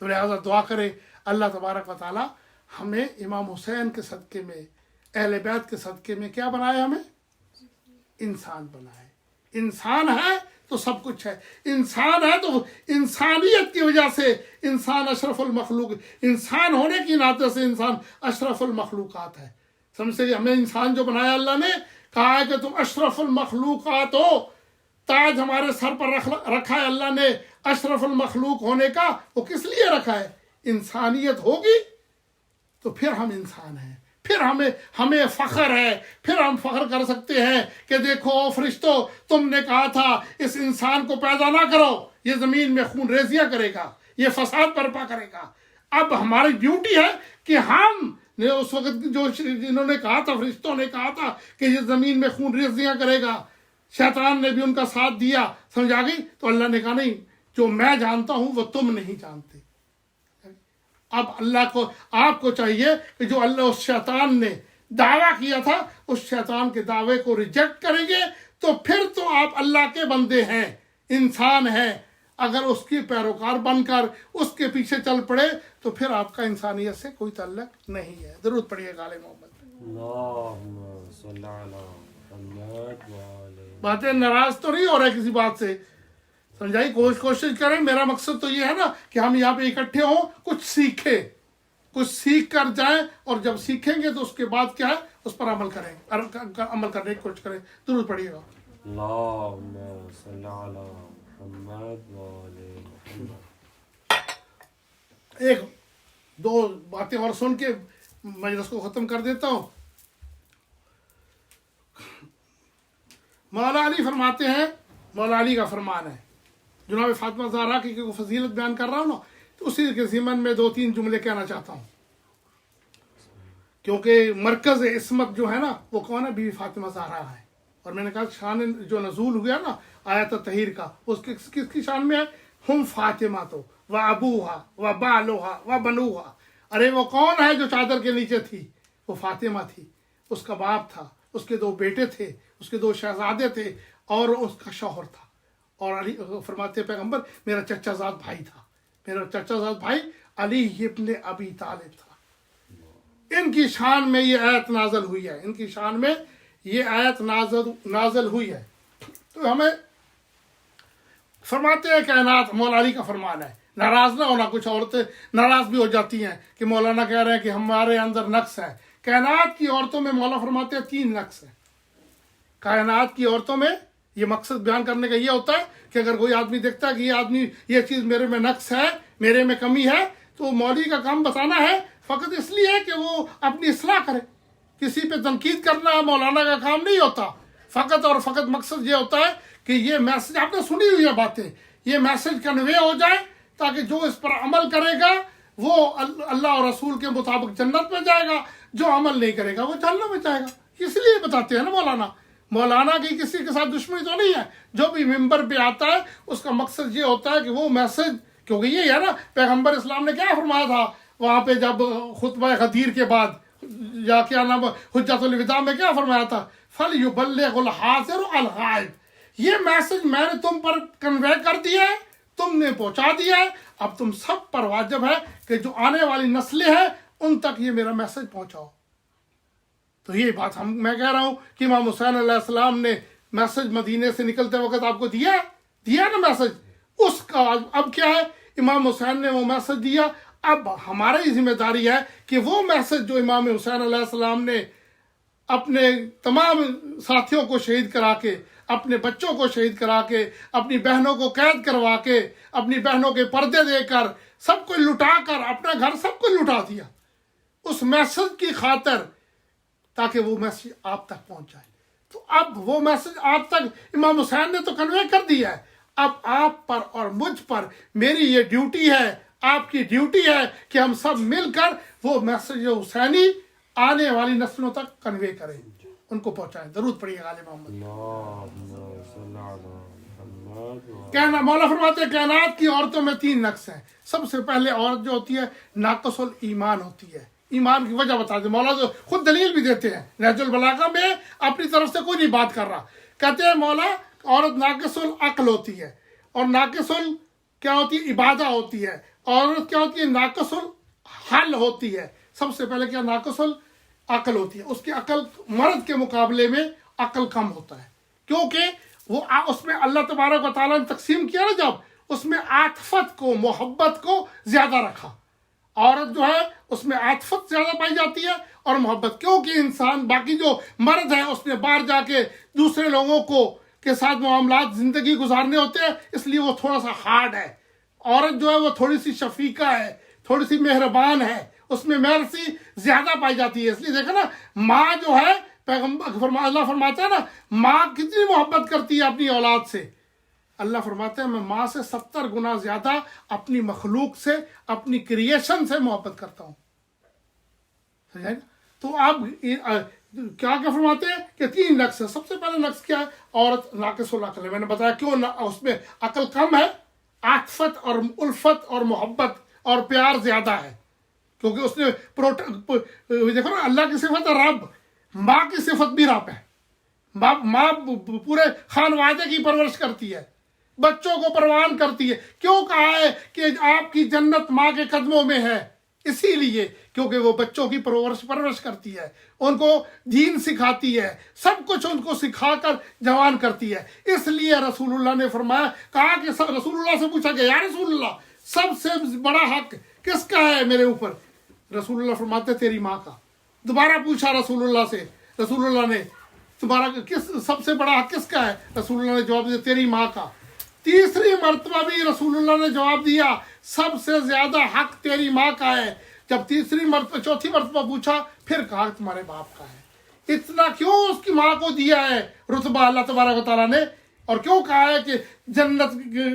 تو لہٰذا دعا کرے اللہ تبارک و تعالی ہمیں امام حسین کے صدقے میں، اہل بیت کے صدقے میں کیا بنائے؟ ہمیں انسان بنائے. انسان ہے تو سب کچھ ہے، انسان ہے تو انسانیت کی وجہ سے انسان اشرف المخلوق، انسان ہونے کی ناطے سے انسان اشرف المخلوقات ہے. سمجھتے ہمیں انسان جو بنایا اللہ نے، کہا ہے کہ تم اشرف المخلوقات ہو. تاج ہمارے سر پر رکھا ہے اللہ نے اشرف المخلوق ہونے کا. وہ کس لیے رکھا ہے؟ انسانیت ہوگی تو پھر ہم انسان ہیں، پھر ہمیں فخر ہے، پھر ہم فخر کر سکتے ہیں کہ دیکھو فرشتوں، تم نے کہا تھا اس انسان کو پیدا نہ کرو، یہ زمین میں خون ریزیاں کرے گا، یہ فساد برپا کرے گا. اب ہماری ڈیوٹی ہے کہ ہم نے اس وقت جو انہوں نے کہا تھا، فرشتوں نے کہا تھا کہ یہ زمین میں خون ریزیاں کرے گا، شیطان نے بھی ان کا ساتھ دیا. سمجھا گئی؟ تو اللہ نے کہا نہیں، جو میں جانتا ہوں وہ تم نہیں جانتے. اب اللہ کو، آپ کو چاہیے کہ جو اللہ اس شیطان نے دعویٰ کیا تھا اس شیطان کے دعوے کو ریجیکٹ کریں گے تو پھر تو آپ اللہ کے بندے ہیں، انسان ہیں۔ اگر اس کی پیروکار بن کر اس کے پیچھے چل پڑے تو پھر آپ کا انسانیت سے کوئی تعلق نہیں ہے۔ درود پڑھیے آل محمد۔ اللہم صلی علی محمد وعلی۔ باتیں ناراض تو نہیں ہو رہے کسی بات سے، سمجھائی کوشش کریں۔ میرا مقصد تو یہ ہے نا کہ ہم یہاں پہ اکٹھے ہوں، کچھ سیکھیں، کچھ سیکھ کر جائیں، اور جب سیکھیں گے تو اس کے بعد کیا ہے، اس پر عمل کریں، عمل کرنے کی کوشش کریں۔ درود پڑھیے گا۔ اللہم صلی علی محمد وعلی محمد۔ ایک دو باتیں اور سن کے مجلس کو ختم کر دیتا ہوں۔ مولا علی فرماتے ہیں، مولا علی کا فرمان ہے، جناب فاطمہ زہرا کی فضیلت بیان کر رہا ہوں نا، تو اسی کے ضمن میں 2-3 جملے کہنا چاہتا ہوں، کیونکہ مرکز عصمت جو ہے نا وہ کون ہے؟ بی بی فاطمہ زہرا ہے۔ اور میں نے کہا شان جو نزول ہوا نا آیت تطہیر کا، اس کس کی شان میں ہے؟ ہم فاطمہ تو و ابوہا و بالوہا و بنوہا۔ ارے وہ کون ہے جو چادر کے نیچے تھی؟ وہ فاطمہ تھی، اس کا باپ تھا، اس کے 2 بیٹے تھے، اس کے 2 شہزادے تھے، اور اس کا شوہر تھا۔ اور علی فرماتے پیغمبر میرا چچا زاد بھائی تھا، میرا چچا زاد بھائی علی ابن ابی طالب تھا۔ ان کی شان میں یہ آیت نازل ہوئی ہے، ان کی شان میں یہ آیت نازل ہوئی ہے۔ تو ہمیں فرماتے ہیں کائنات، مولا علی کا فرمان ہے، ناراض نہ ہونا۔ کچھ عورتیں ناراض بھی ہو جاتی ہیں کہ مولانا کہہ رہے ہیں کہ ہمارے اندر نقص ہے۔ کائنات کی عورتوں میں مولا فرماتے ہیں 3 نقص ہیں۔ کائنات کی عورتوں میں یہ مقصد بیان کرنے کا یہ ہوتا ہے کہ اگر کوئی آدمی دیکھتا ہے کہ یہ آدمی یہ چیز میرے میں نقص ہے، میرے میں کمی ہے، تو مولوی کا کام بتانا ہے فقط اس لیے کہ وہ اپنی اصلاح کرے۔ کسی پہ تنقید کرنا مولانا کا کام نہیں ہوتا، فقط اور فقط مقصد یہ ہوتا ہے کہ یہ میسج، آپ نے سنی ہوئی ہے باتیں، یہ میسج کنوے ہو جائے تاکہ جو اس پر عمل کرے گا وہ اللہ اور رسول کے مطابق جنت میں جائے گا، جو عمل نہیں کرے گا وہ جہنم میں جائے گا۔ اس لیے بتاتے ہیں نا مولانا کی کسی کے ساتھ دشمنی تو نہیں ہے۔ جو بھی ممبر پہ آتا ہے اس کا مقصد یہ ہوتا ہے کہ وہ میسج، کیونکہ یہ ہے نا پیغمبر اسلام نے کیا فرمایا تھا وہاں پہ جب خطبہ غدیر کے بعد، یا کیا نام حجت الوداع میں کیا فرمایا تھا؟ فَلْيُبَلِّغُ الْحَاضِرُ الْغَائِبَ۔ یہ میسج میں نے تم پر کنوے کر دیا ہے، تم نے پہنچا دیا ہے، اب تم سب پر واجب ہے کہ جو آنے والی نسلیں ہیں ان تک یہ میرا میسج پہنچاؤ۔ تو یہ بات میں کہہ رہا ہوں کہ امام حسین علیہ السلام نے میسج مدینے سے نکلتے وقت آپ کو دیا نا میسج، اس کا اب کیا ہے؟ امام حسین نے وہ میسج دیا، اب ہماری ذمہ داری ہے کہ وہ میسج جو امام حسین علیہ السلام نے اپنے تمام ساتھیوں کو شہید کرا کے، اپنے بچوں کو شہید کرا کے، اپنی بہنوں کو قید کروا کے، اپنی بہنوں کے پردے دے کر، سب کو لٹا کر، اپنا گھر سب کو لٹا دیا اس میسج کی خاطر، تاکہ وہ میسج آپ تک پہنچ جائے۔ تو اب وہ میسج آپ تک امام حسین نے تو کنوے کر دیا ہے، اب آپ پر اور مجھ پر میری یہ ڈیوٹی ہے، آپ کی ڈیوٹی ہے کہ ہم سب مل کر وہ میسج حسینی آنے والی نسلوں تک کنوے کریں، ان کو پہنچائیں۔ درود پڑھیے آل محمد۔ اللہم صلی علی محمد وعلی۔ کہنا مولا فرماتے ہیں کائنات کی عورتوں میں 3 نقص ہیں۔ سب سے پہلے عورت جو ہوتی ہے ناقص الایمان ہوتی ہے۔ ایمان کی وجہ بتا دیں، مولا جو خود دلیل بھی دیتے ہیں نہج البلاغہ میں، اپنی طرف سے کوئی نہیں بات کر رہا، کہتے ہیں مولا عورت ناقص العقل ہوتی ہے، اور ناقص کیا ہوتی ہے؟ عبادہ ہوتی ہے۔ عورت کیا ہوتی ہے؟ ناقص الحل ہوتی ہے۔ سب سے پہلے کیا ناقص العقل ہوتی ہے، اس کی عقل مرد کے مقابلے میں عقل کم ہوتا ہے، کیونکہ وہ اس میں اللہ تبارک و تعالیٰ نے تقسیم کیا نا، جب اس میں عاطفت کو، محبت کو زیادہ رکھا۔ عورت جو ہے اس میں عاطفت زیادہ پائی جاتی ہے اور محبت، کیونکہ انسان باقی جو مرد ہے اس نے باہر جا کے دوسرے لوگوں کو کے ساتھ معاملات زندگی گزارنے ہوتے ہیں، اس لیے وہ تھوڑا سا ہارڈ ہے۔ عورت جو ہے وہ تھوڑی سی شفیقہ ہے، تھوڑی سی مہربان ہے، اس میں مرسی زیادہ پائی جاتی ہے۔ اس لیے دیکھا نا، ماں جو ہے اللہ فرماتا ہے نا، ماں کتنی محبت کرتی ہے اپنی اولاد سے۔ اللہ فرماتے ہیں میں ماں سے 70 گنا زیادہ اپنی مخلوق سے، اپنی کریشن سے محبت کرتا ہوں۔ تو اب کیا فرماتے ہیں کہ 3 نقص ہے۔ سب سے پہلے نقص کیا ہے؟ عورت ناقص العقل ہے۔ میں نے بتایا کیوں اس میں عقل کم ہے، عاطفت اور الفت اور محبت اور پیار زیادہ ہے، کیونکہ اس نے دیکھو نا، اللہ کی صفت ہے رب، ماں کی صفت بھی رب ہے. ماں پورے خانوادے کی پرورش کرتی ہے, بچوں کو پروان کرتی ہے. کیوں کہا ہے کہ آپ کی جنت ماں کے قدموں میں ہے؟ اسی لیے کیونکہ وہ بچوں کی پرورش کرتی ہے, ان کو دین سکھاتی ہے, سب کچھ ان کو سکھا کر جوان کرتی ہے. اس لیے رسول اللہ نے فرمایا, کہا کہ رسول اللہ سے پوچھا کہ یا رسول اللہ سب سے بڑا حق کس کا ہے میرے اوپر؟ رسول اللہ فرماتے تیری ماں کا. دوبارہ پوچھا رسول اللہ سے, رسول اللہ نے تمہارا سب سے بڑا حق کس کا ہے؟ رسول اللہ نے جواب دیا تیری ماں کا. تیسری مرتبہ بھی رسول اللہ نے جواب دیا سب سے زیادہ حق تیری ماں کا ہے. جب چوتھی مرتبہ پوچھا پھر کہا تمہارے باپ کا ہے. اتنا کیوں اس کی ماں کو دیا ہے رتبہ اللہ تبارک و تعالیٰ نے, اور کیوں کہا ہے کہ جنت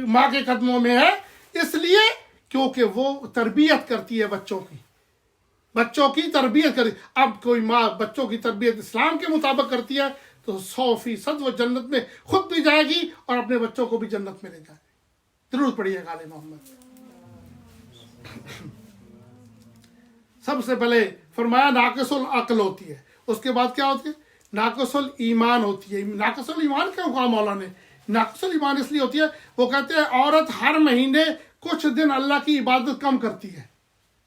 ماں کے قدموں میں ہے؟ اس لیے کیونکہ وہ تربیت کرتی ہے بچوں کی تربیت کرتی. اب کوئی ماں بچوں کی تربیت اسلام کے مطابق کرتی ہے تو 100% وہ جنت میں خود بھی جائے گی اور اپنے بچوں کو بھی جنت میں لے جائے گی. ضرور پڑھیے گا آل محمد. سب سے پہلے فرمایا ناقص العقل ہوتی ہے, اس کے بعد کیا ہوتی ہے؟ ناقص الایمان ہوتی ہے. ناقص الایمان کیوں کہا مولا نے؟ ناقص الایمان اس لیے ہوتی ہے, وہ کہتے ہیں عورت ہر مہینے کچھ دن اللہ کی عبادت کم کرتی ہے,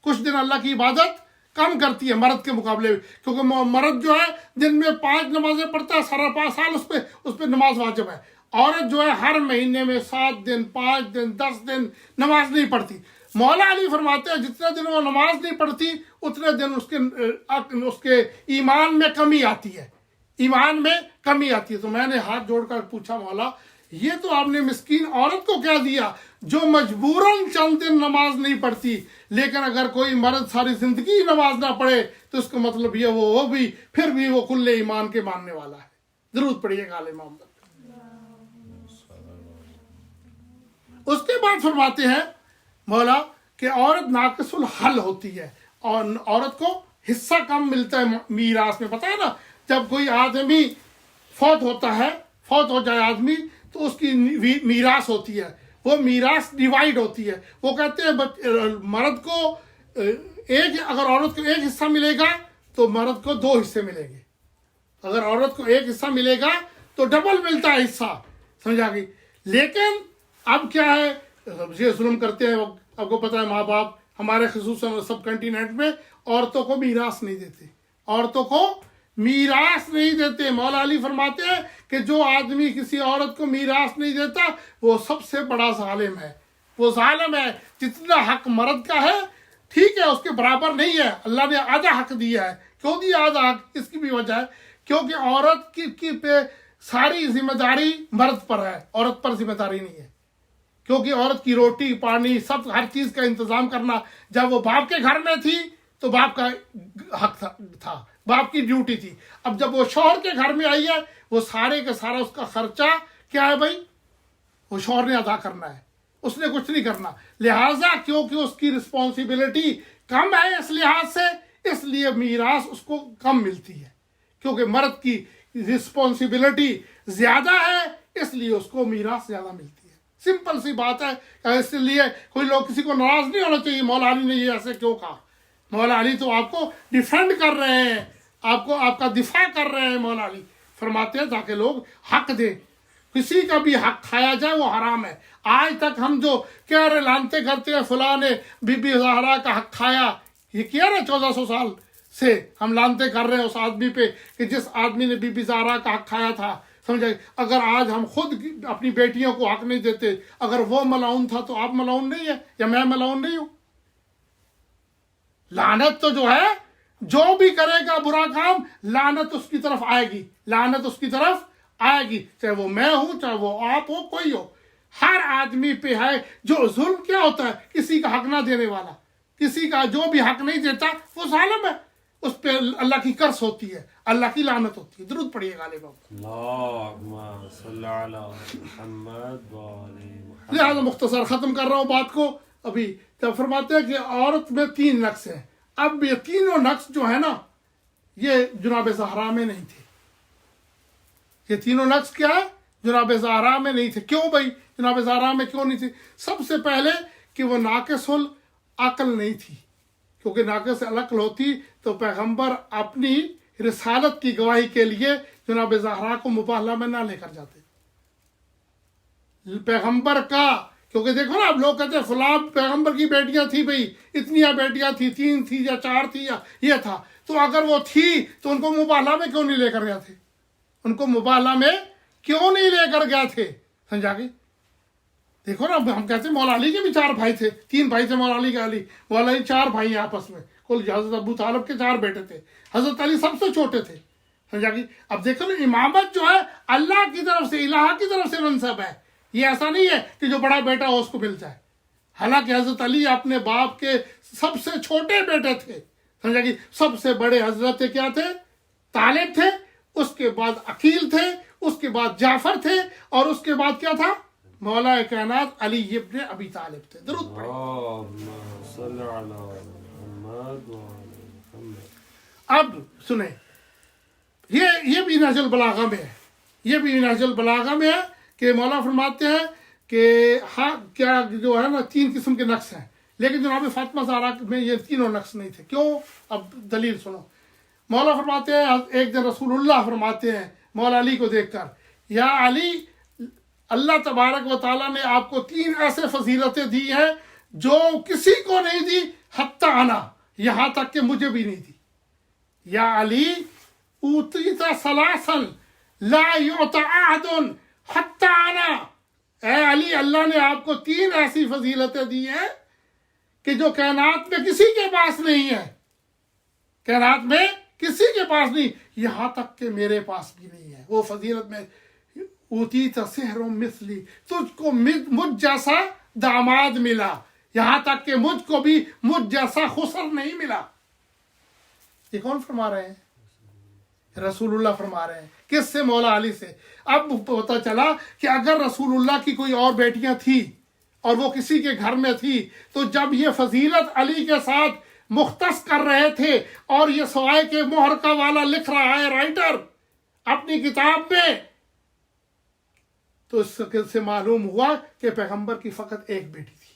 کچھ دن اللہ کی عبادت کم کرتی ہے مرد کے مقابلے میں. کیونکہ مرد جو ہے دن میں 5 نمازیں پڑھتا ہے, سارا 5 سال اس پہ نماز واجب ہے. عورت جو ہے ہر مہینے میں 7 دن 5 دن 10 دن نماز نہیں پڑھتی. مولا علی فرماتے ہیں جتنے دن وہ نماز نہیں پڑھتی اتنے دن اس کے ایمان میں کمی آتی ہے, ایمان میں کمی آتی ہے. تو میں نے ہاتھ جوڑ کر پوچھا مولا یہ تو آپ نے مسکین عورت کو کیا دیا جو مجبوراً چند دن نماز نہیں پڑھتی, لیکن اگر کوئی مرد ساری زندگی نماز نہ پڑھے تو اس کا مطلب یہ وہ بھی پھر بھی وہ کل ایمان کے ماننے والا ہے. ضرور پڑھیے گا آل محمد. اس کے بعد فرماتے ہیں مولا کہ عورت ناقص الحل ہوتی ہے, اور عورت کو حصہ کم ملتا ہے میراث میں. پتہ ہے نا جب کوئی آدمی فوت ہو جائے آدمی تو اس کی میراث ہوتی ہے, وہ میراث ڈیوائیڈ ہوتی ہے. وہ کہتے ہیں مرد کو اگر عورت کو 1 حصہ ملے گا تو مرد کو 2 حصے ملیں گے. اگر عورت کو 1 حصہ ملے گا تو ڈبل ملتا ہے حصہ, سمجھا گئی. لیکن اب کیا ہے, یہ ظلم کرتے ہیں. آپ کو پتہ ہے ماں باپ ہمارے خصوصاً سب کنٹیننٹ میں عورتوں کو میراث نہیں دیتے, عورتوں کو میراث نہیں دیتے. مولا علی فرماتے ہیں کہ جو آدمی کسی عورت کو میراث نہیں دیتا وہ سب سے بڑا ظالم ہے, وہ ظالم ہے. جتنا حق مرد کا ہے ٹھیک ہے اس کے برابر نہیں ہے, اللہ نے آدھا حق دیا ہے. کیوں دیا آدھا حق؟ اس کی بھی وجہ ہے کیونکہ عورت کی پہ ساری ذمہ داری مرد پر ہے, عورت پر ذمہ داری نہیں ہے. کیونکہ عورت کی روٹی پانی سب ہر چیز کا انتظام کرنا, جب وہ باپ کے گھر میں تھی تو باپ کا حق تھا, باپ کی ڈیوٹی تھی. اب جب وہ شوہر کے گھر میں آئی ہے وہ سارے کا سارا اس کا خرچہ کیا ہے بھائی, وہ شوہر نے ادا کرنا ہے, اس نے کچھ نہیں کرنا. لہٰذا کیونکہ اس کی رسپانسبلٹی کم ہے اس لحاظ سے, اس لیے میراث اس کو کم ملتی ہے. کیونکہ مرد کی رسپانسبلٹی زیادہ ہے اس لیے اس کو میراث زیادہ ملتی ہے. سمپل سی بات ہے. اس لیے کوئی لوگ کسی کو ناراض نہیں ہونا چاہیے مولا علی نے یہ ایسے کیوں کہا. مولا علی تو آپ کو ڈیفینڈ کر رہے ہیں, آپ کا دفاع کر رہے ہیں. مولا علی فرماتے ہیں تاکہ لوگ حق دیں, کسی کا بھی حق کھایا جائے وہ حرام ہے. آج تک ہم جو کہہ رہے لانتے کرتے ہیں فلاں نے بی بی زہرا کا حق کھایا, یہ کیا نا 1400 سال سے ہم لانتے کر رہے ہیں اس آدمی پہ کہ جس آدمی نے بی بی زہرا کا حق کھایا تھا. سمجھے, اگر آج ہم خود اپنی بیٹیوں کو حق نہیں دیتے, اگر وہ ملعون تھا تو آپ ملعون نہیں ہے یا میں ملعون نہیں ہوں. لعنت تو جو ہے جو بھی کرے گا برا کام لعنت اس کی طرف آئے گی, لعنت اس کی طرف آئے گی, چاہے وہ میں ہوں چاہے وہ آپ ہو کوئی ہو. ہر آدمی پہ ہے. جو ظلم کیا ہوتا ہے, کسی کا حق نہ دینے والا, کسی کا جو بھی حق نہیں دیتا وہ ظالم ہے, اس پہ اللہ کی کرس ہوتی ہے, اللہ کی لعنت ہوتی ہے. درود پڑھیے گا غالب اللہم صلی علی محمد و آل محمد. لہٰذا مختصر ختم کر رہا ہوں بات کو ابھی. تب فرماتے ہیں کہ عورت میں 3 نقص ہیں. اب یہ تینوں نقص جو ہے نا یہ جناب زہرا میں نہیں تھے. یہ تینوں نقص کیا ہے؟ جناب زہرا میں نہیں تھے. کیوں بھائی جناب زہرا میں کیوں نہیں تھی؟ سب سے پہلے کہ وہ ناقص العقل نہیں تھی, کیونکہ ناقص العقل ہوتی تو پیغمبر اپنی رسالت کی گواہی کے لیے جناب زہرا کو مباہلہ میں نہ لے کر جاتے. پیغمبر کا، کیونکہ دیکھو نا اب لوگ کہتے ہیں فلاں پیغمبر کی بیٹیاں تھی بھئی، اتنی بیٹیاں تھی، 3 تھی یا 4 تھی یا یہ تھا، تو اگر وہ تھی تو ان کو مباہلہ میں کیوں نہیں لے کر گئے تھے؟ ان کو مباہلہ میں کیوں نہیں لے کر گئے تھے؟ سمجھا گئی؟ دیکھو نا ہم کہتے ہیں مولا علی کے بھی 4 بھائی تھے، 3 بھائی تھے مولا علی کے، مولا علی 4 بھائی ہیں آپس میں، کل حضرت ابو طالب کے 4 بیٹے تھے، حضرت علی سب سے چھوٹے تھے. سمجھا گئی؟ اب دیکھو نا امامت جو ہے اللہ کی طرف سے، الہ کی طرف سے منصب ہے، یہ ایسا نہیں ہے کہ جو بڑا بیٹا ہو اس کو مل جائے. حالانکہ حضرت علی اپنے باپ کے سب سے چھوٹے بیٹے تھے. سمجھا گئی؟ سب سے بڑے حضرت کیا تھے؟ طالب تھے، اس کے بعد عقیل تھے، اس کے بعد جعفر تھے، اور اس کے بعد کیا تھا؟ مولا کائنات علی ابن ابی طالب تھے. درود پڑھیں. اللهم صل على محمد وعلى محمد. اب سنیں، یہ بھی نہج البلاغہ میں ہے، یہ بھی نہج البلاغہ میں ہے کہ مولا فرماتے ہیں کہ ہاں کیا جو ہے نا 3 قسم کے نقص ہیں، لیکن جناب فاطمہ زہرا میں یہ تینوں نقص نہیں تھے. کیوں؟ اب دلیل سنو. مولا فرماتے ہیں، ایک دن رسول اللہ فرماتے ہیں مولا علی کو دیکھ کر، یا علی، اللہ تبارک و تعالیٰ نے آپ کو 3 ایسے فضیلتیں دی ہیں جو کسی کو نہیں دی، حتی انا، یہاں تک کہ مجھے بھی نہیں دی. یا علی اوتیت ثلاثا لا یعطى احد حتی انا، اے علی اللہ نے آپ کو 3 ایسی فضیلتیں دی ہیں کہ جو کائنات میں کسی کے پاس نہیں ہے، کائنات میں کسی کے پاس نہیں، یہاں تک کہ میرے پاس بھی نہیں ہے. وہ فضیلت میں اوتیت سحر مثلی، تجھ کو مجھ جیسا داماد ملا، یہاں تک کہ مجھ کو بھی مجھ جیسا خسر نہیں ملا. یہ کون فرما رہے ہیں؟ رسول اللہ فرما رہے ہیں. کس سے؟ مولا علی سے. اب پتہ چلا کہ اگر رسول اللہ کی کوئی اور بیٹیاں تھی اور وہ کسی کے گھر میں تھی، تو جب یہ فضیلت علی کے ساتھ مختص کر رہے تھے اور یہ سوائے کے مہر کا والا لکھ رہا ہے رائٹر اپنی کتاب میں، تو اس سے معلوم ہوا کہ پیغمبر کی فقط ایک بیٹی تھی.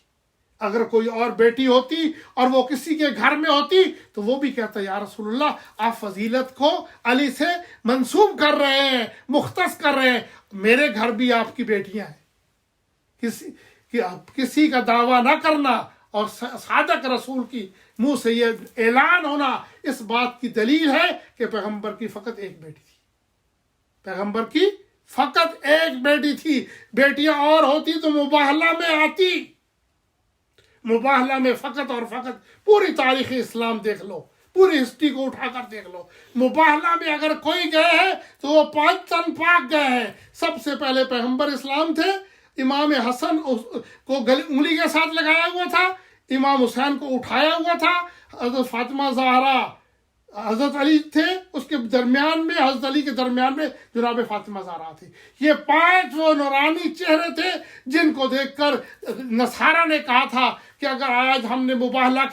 اگر کوئی اور بیٹی ہوتی اور وہ کسی کے گھر میں ہوتی تو وہ بھی کہتا یا رسول اللہ آپ فضیلت کو علی سے منسوب کر رہے ہیں، مختص کر رہے ہیں، میرے گھر بھی آپ کی بیٹیاں ہیں. کسی کا دعویٰ نہ کرنا اور صادق رسول کی منہ سے یہ اعلان ہونا اس بات کی دلیل ہے کہ پیغمبر کی فقط ایک بیٹی تھی. پیغمبر کی فقط ایک بیٹی تھی. بیٹیاں اور ہوتی تو مباہلہ میں آتی. مباہلہ میں فقط اور فقط پوری تاریخ اسلام دیکھ لو، پوری ہسٹری کو اٹھا کر دیکھ لو، مباہلہ میں اگر کوئی گئے ہیں تو وہ 5 تن پاک گئے ہیں. سب سے پہلے پیغمبر اسلام تھے، امام حسن کو انگلی کے ساتھ لگایا ہوا تھا، امام حسین کو اٹھایا ہوا تھا، حضرت فاطمہ زہرا، حضرت علی تھے، اس کے درمیان میں حضرت علی کے درمیان میں جناب فاطمہ زہرا تھی. یہ 5 وہ نورانی چہرے تھے جن کو دیکھ کر نصارہ نے کہا تھا کہ اگر آج ہم نے مباہلہ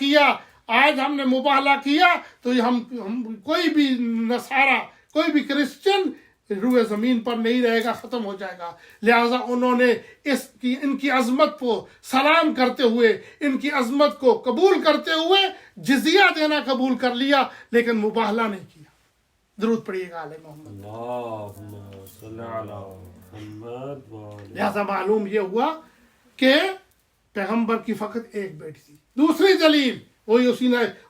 کیا تو ہم کوئی بھی نصارہ، کوئی بھی کرسچن روئے زمین پر نہیں رہے گا، ختم ہو جائے گا. لہٰذا انہوں نے ان کی عظمت کو سلام کرتے ہوئے، ان کی عظمت کو قبول کرتے ہوئے جزیہ دینا قبول کر لیا، لیکن مباہلہ نہیں کیا. درود پڑھیے گا علیہ محمد. اللهم صل على محمد وعلى. لہٰذا معلوم یہ ہوا کہ پیغمبر کی فقط ایک بیٹی تھی. دوسری دلیل وہی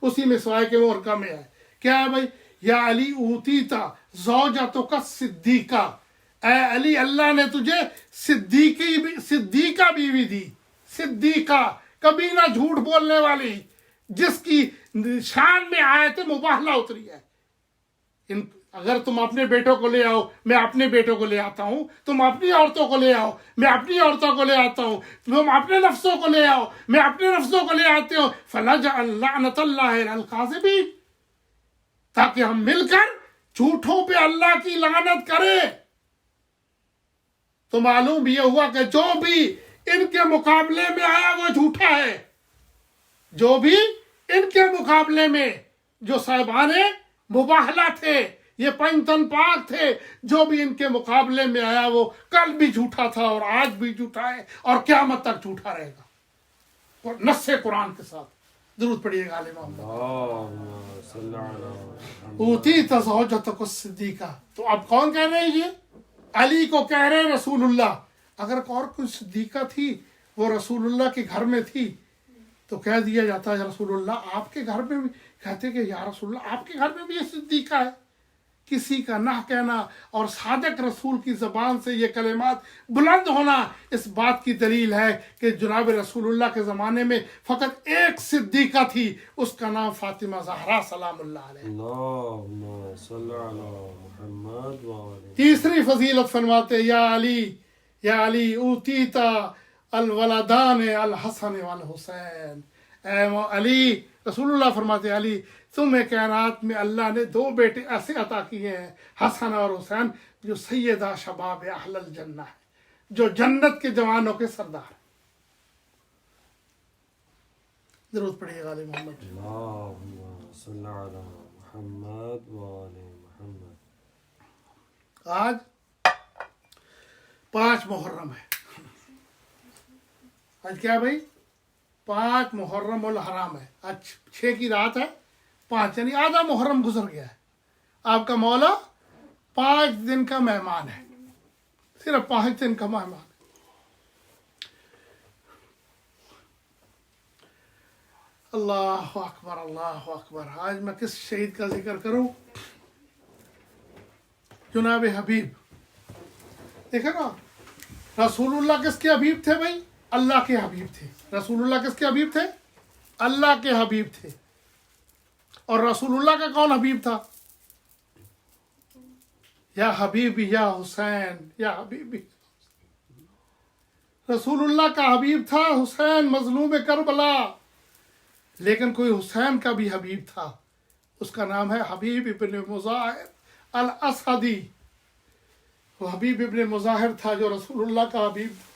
اسی میں سوائے کے مورکہ میں ہے. کیا ہے بھائی؟ یا علی اوتیتا زوجتک صدیقہ، اے علی اللہ نے تجھے صدیقہ بیوی دی. صدیقہ، کبھی نہ جھوٹ بولنے والی، جس کی شان میں آیت مباہلہ اتری ہے. اگر تم اپنے بیٹوں کو لے آؤ میں اپنے بیٹوں کو لے آتا ہوں، تم اپنی عورتوں کو لے آؤ میں اپنی عورتوں کو لے آتا ہوں، تم اپنے نفسوں کو لے آؤ میں اپنے نفسوں کو لے آتے ہوں، فَلَجْعَلْ لَعْنَةَ اللَّهِ عَلَى الْكَاذِبِينَ، تاکہ ہم مل کر جھوٹوں پہ اللہ کی لعنت کریں. تو معلوم یہ ہوا کہ جو بھی ان کے مقابلے میں آیا وہ جھوٹا ہے. جو بھی ان کے مقابلے میں، جو صاحبان مباہلہ تھے، یہ 5 تن پاک تھے، جو بھی ان کے مقابلے میں آیا وہ کل بھی جھوٹا تھا اور آج بھی جھوٹا ہے اور قیامت تک جھوٹا رہے گا. اور نص قرآن کے ساتھ درود پڑھیے گا علی محمد. اللهم صل على محمد. اوتیت زوجتک الصدیقہ. تو اب کون کہہ رہے ہیں؟ یہ علی کو کہہ رہے ہیں رسول اللہ. اگر اور کوئی صدیقہ تھی وہ رسول اللہ کے گھر میں تھی تو کہہ دیا جاتا ہے رسول اللہ آپ کے گھر میں بھی. کہتے کہ یا رسول اللہ آپ کے گھر میں بھی یہ صدیقہ ہے. کسی کا نہ کہنا اور صادق رسول کی زبان سے یہ کلمات بلند ہونا اس بات کی دلیل ہے کہ جناب رسول اللہ کے زمانے میں فقط ایک صدیقہ تھی، اس کا نام فاطمہ زہرا سلام اللہ علیہ. اللهم صل على محمد وعلى. تیسری فضیلت فرماتے یا علی اوتیتا الولدان الحسن والحسین. اے علی، رسول اللہ فرماتے علی تمہیں کائنات میں اللہ نے 2 بیٹے ایسے عطا کیے ہیں، حسن اور حسین، جو سیدہ شباب اہل الجنہ ہے، جو جنت کے جوانوں کے سردار ہیں. درود پڑھیے غالب محمد. اللهم صل على محمد وعلى محمد. آج 5 محرم ہے. آج کیا بھائی؟ 5 محرم الحرام ہے. آج 6 کی رات ہے، 5 یعنی آدھا محرم گزر گیا ہے. آپ کا مولا 5 دن کا مہمان ہے، صرف 5 دن کا مہمان ہے. اللہ اکبر اللہ اکبر. آج میں کس شہید کا ذکر کروں؟ جناب حبیب. دیکھا نا، رسول اللہ کس کے حبیب تھے بھائی؟ اللہ کے حبیب تھے. رسول اللہ کس کے حبیب تھے؟ اللہ کے حبیب تھے. اور رسول اللہ کا کون حبیب تھا؟ یا حبیبی یا حسین یا حبیبی. رسول اللہ کا حبیب تھا حسین مظلوم کربلا، لیکن کوئی حسین کا بھی حبیب تھا، اس کا نام ہے حبیب ابن مظاہر الاسدی. وہ حبیب ابن مظاہر تھا جو رسول اللہ کا حبیب تھا.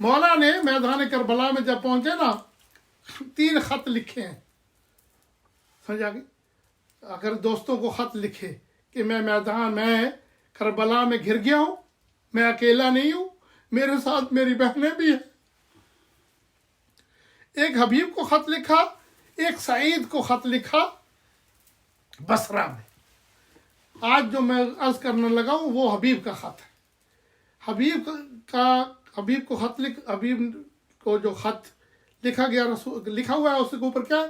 مولا نے میدان کربلا میں جب پہنچے نا 3 خط لکھے ہیں. سمجھ آگئی؟ اگر دوستوں کو خط لکھے کہ میں میدان میں کربلا میں گر گیا ہوں، میں اکیلا نہیں ہوں، میرے ساتھ میری بہنیں بھی ہیں. ایک حبیب کو خط لکھا، ایک سعید کو خط لکھا بصرہ میں. آج جو میں عرض کرنے لگا ہوں وہ حبیب کا خط ہے. حبیب کو جو خط لکھا گیا، لکھا ہوا ہے اس کے اوپر کیا ہے؟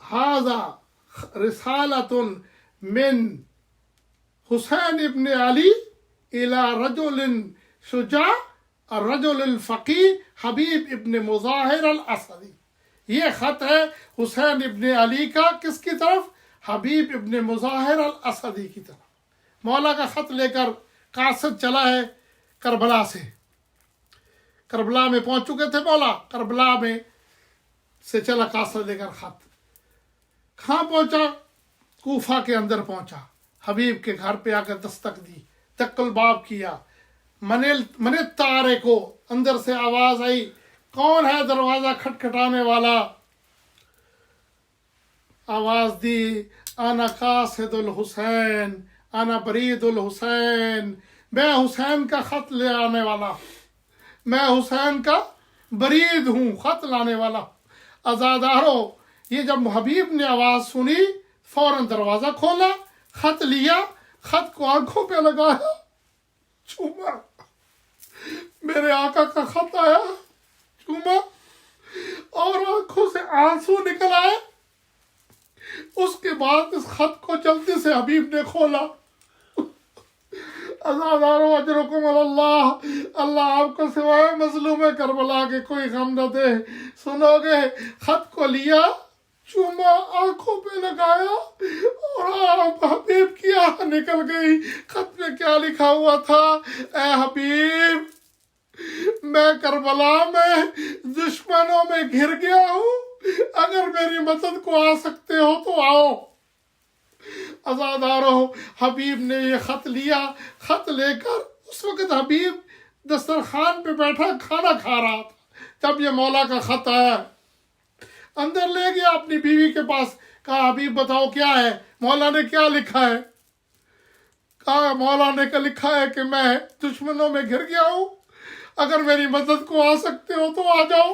ھذا رسالۃ من حسین ابن علی الی رجل شجاع الرجل الفقی حبیب ابن مظاہر الاسدی. یہ خط ہے حسین ابن علی کا کس کی طرف؟ حبیب ابن مظاہر الاسدی کی طرف. مولا کا خط لے کر قاصد چلا ہے کربلا سے. کربلا میں پہنچ چکے تھے مولا، کربلا میں سے چلا قاصد لے کر خط. کہاں پہنچا؟ کوفہ کے اندر پہنچا. حبیب کے گھر پہ آ کر دستک دی، دق الباب کیا. من تارے کو اندر سے آواز آئی، کون ہے دروازہ کھٹکھٹانے والا؟ آواز دی، انا قاصد الحسین، انا برید الحسین. میں حسین کا خط لے آنے والا، میں حسین کا برید ہوں، خط لانے والا. عزادارو، یہ جب حبیب نے آواز سنی فوراً دروازہ کھولا، خط لیا، خط کو آنکھوں پہ لگایا، چوما. میرے آقا کا خط آیا، چوما اور آنکھوں سے آنسو نکل آئے. اس کے بعد اس خط کو جلدی سے حبیب نے کھولا. عزادارو اجرکم اللہ، اللہ آپ کو سوائے مظلوم کربلا کے کوئی غم نہ دے. سنو گے؟ خط کو لیا، چوما، آنکھوں پہ لگایا اور آپ حبیب کی آہ نکل گئی. خط میں کیا لکھا ہوا تھا؟ اے حبیب، میں کربلا میں دشمنوں میں گھر گیا ہوں، اگر میری مدد کو آ سکتے ہو تو آؤ. عزادارو، حبیب نے یہ خط لیا. خط لے کر اس وقت حبیب دسترخوان پہ بیٹھا کھانا کھا رہا تھا جب یہ مولا کا خط آیا. اندر لے گیا اپنی بیوی کے پاس، کہا حبیب بتاؤ کیا ہے، مولا نے کیا لکھا ہے؟ کہا مولا نے لکھا ہے کہ میں دشمنوں میں گھر گیا ہوں، اگر میری مدد کو آ سکتے ہو تو آ جاؤ.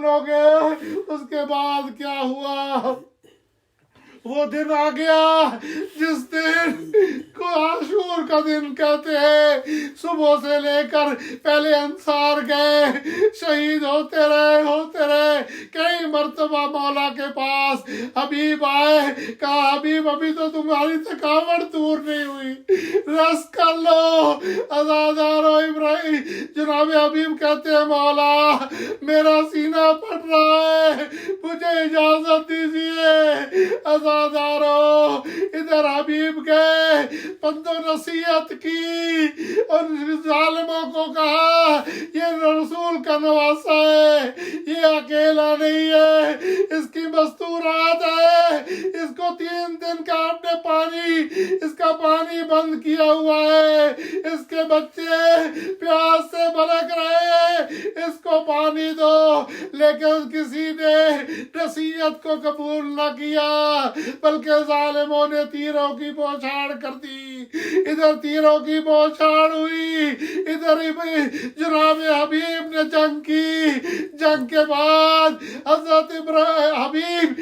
سنوگے اس کے بعد کیا ہوا. وہ دن آ گیا جس دن کو عاشور کا دن کہتے ہیں. صبح سے لے کر پہلے انصار گئے, شہید ہوتے رہے. کئی مرتبہ مولا کے پاس حبیب آئے, کہا حبیب ابھی تو تمہاری تھکاوٹ دور نہیں ہوئی, رست کر لو. عزادارو ابراہیم جناب حبیب کہتے ہیں مولا میرا سینہ پھٹ رہا ہے, مجھے اجازت دیجیے. عزادارو ادھر حبیب گئے, پند و نصیحت کی اور ظالموں کو کہا یہ رسول کا نواسا ہے, یہ اکیلا نہیں ہے, اس کی مستورات ہے, اس کو 3 دن کا آپ نے اس کا پانی بند کیا ہوا ہے, اس کے بچے پیاس سے بلک رہے, اس کو پانی دو. لیکن کسی نے نصیحت کو قبول نہ کیا بلکہ ظالموں نے تیروں کی بوچھاڑ کر دی. ادھر تیروں کی بوچھاڑ ہوئی, ادھر جناب حبیب نے جنگ کی. جنگ کے بعد حضرت حبیب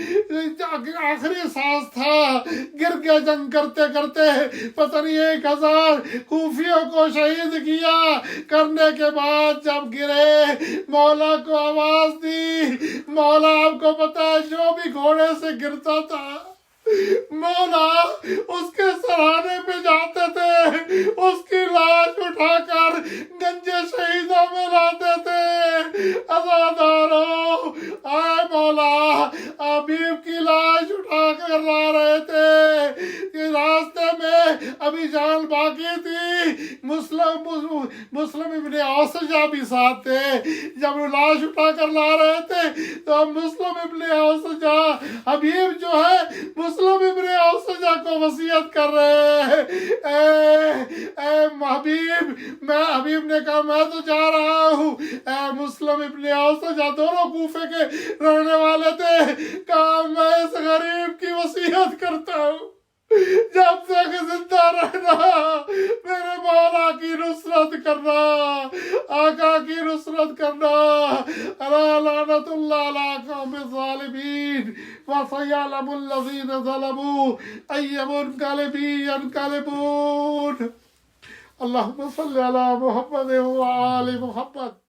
آخری سانس تھا, گر کے جنگ کرتے کرتے پتہ نہیں 1000 کوفیوں کو شہید کیا. کرنے کے بعد جب گرے مولا کو آواز دی. مولا آپ کو پتا ہے جو بھی گھوڑے سے گرتا تھا مولا اس کے سرانے پہ جاتے تھے, اس کی لاش اٹھا کر گنجے شہیدوں میں لاتے تھے. عزادارو آئے مولا حبیب کی لاش اٹھا کر لا رہے تھے. راستے میں ابھی جان باقی تھی, مسلم ابن اوسجہ بھی ساتھ تھے. جب لاش اٹھا کر لا رہے تھے تو مسلم ابن اوسجہ حبیب جو ہے مسلم ابن اوسجہ کو وصیت کر رہے ہیں, اے حبیب. حبیب نے کہا میں تو جا رہا ہوں. اے مسلم ابن اوسجہ دونوں کوفے کے رہنے والے تھے, کہا میں اس غریب کی وصیت کرتا ہوں جب تک زندہ رہنا میرے مولا کی نصرت کرنا, آقا کی نصرت کرنا. الا لعنت اللہ علی قوم الظالمین وسيعلم الذين ظلموا أي منقلب ينقلبون. اللهم صل على محمد وآل محمد.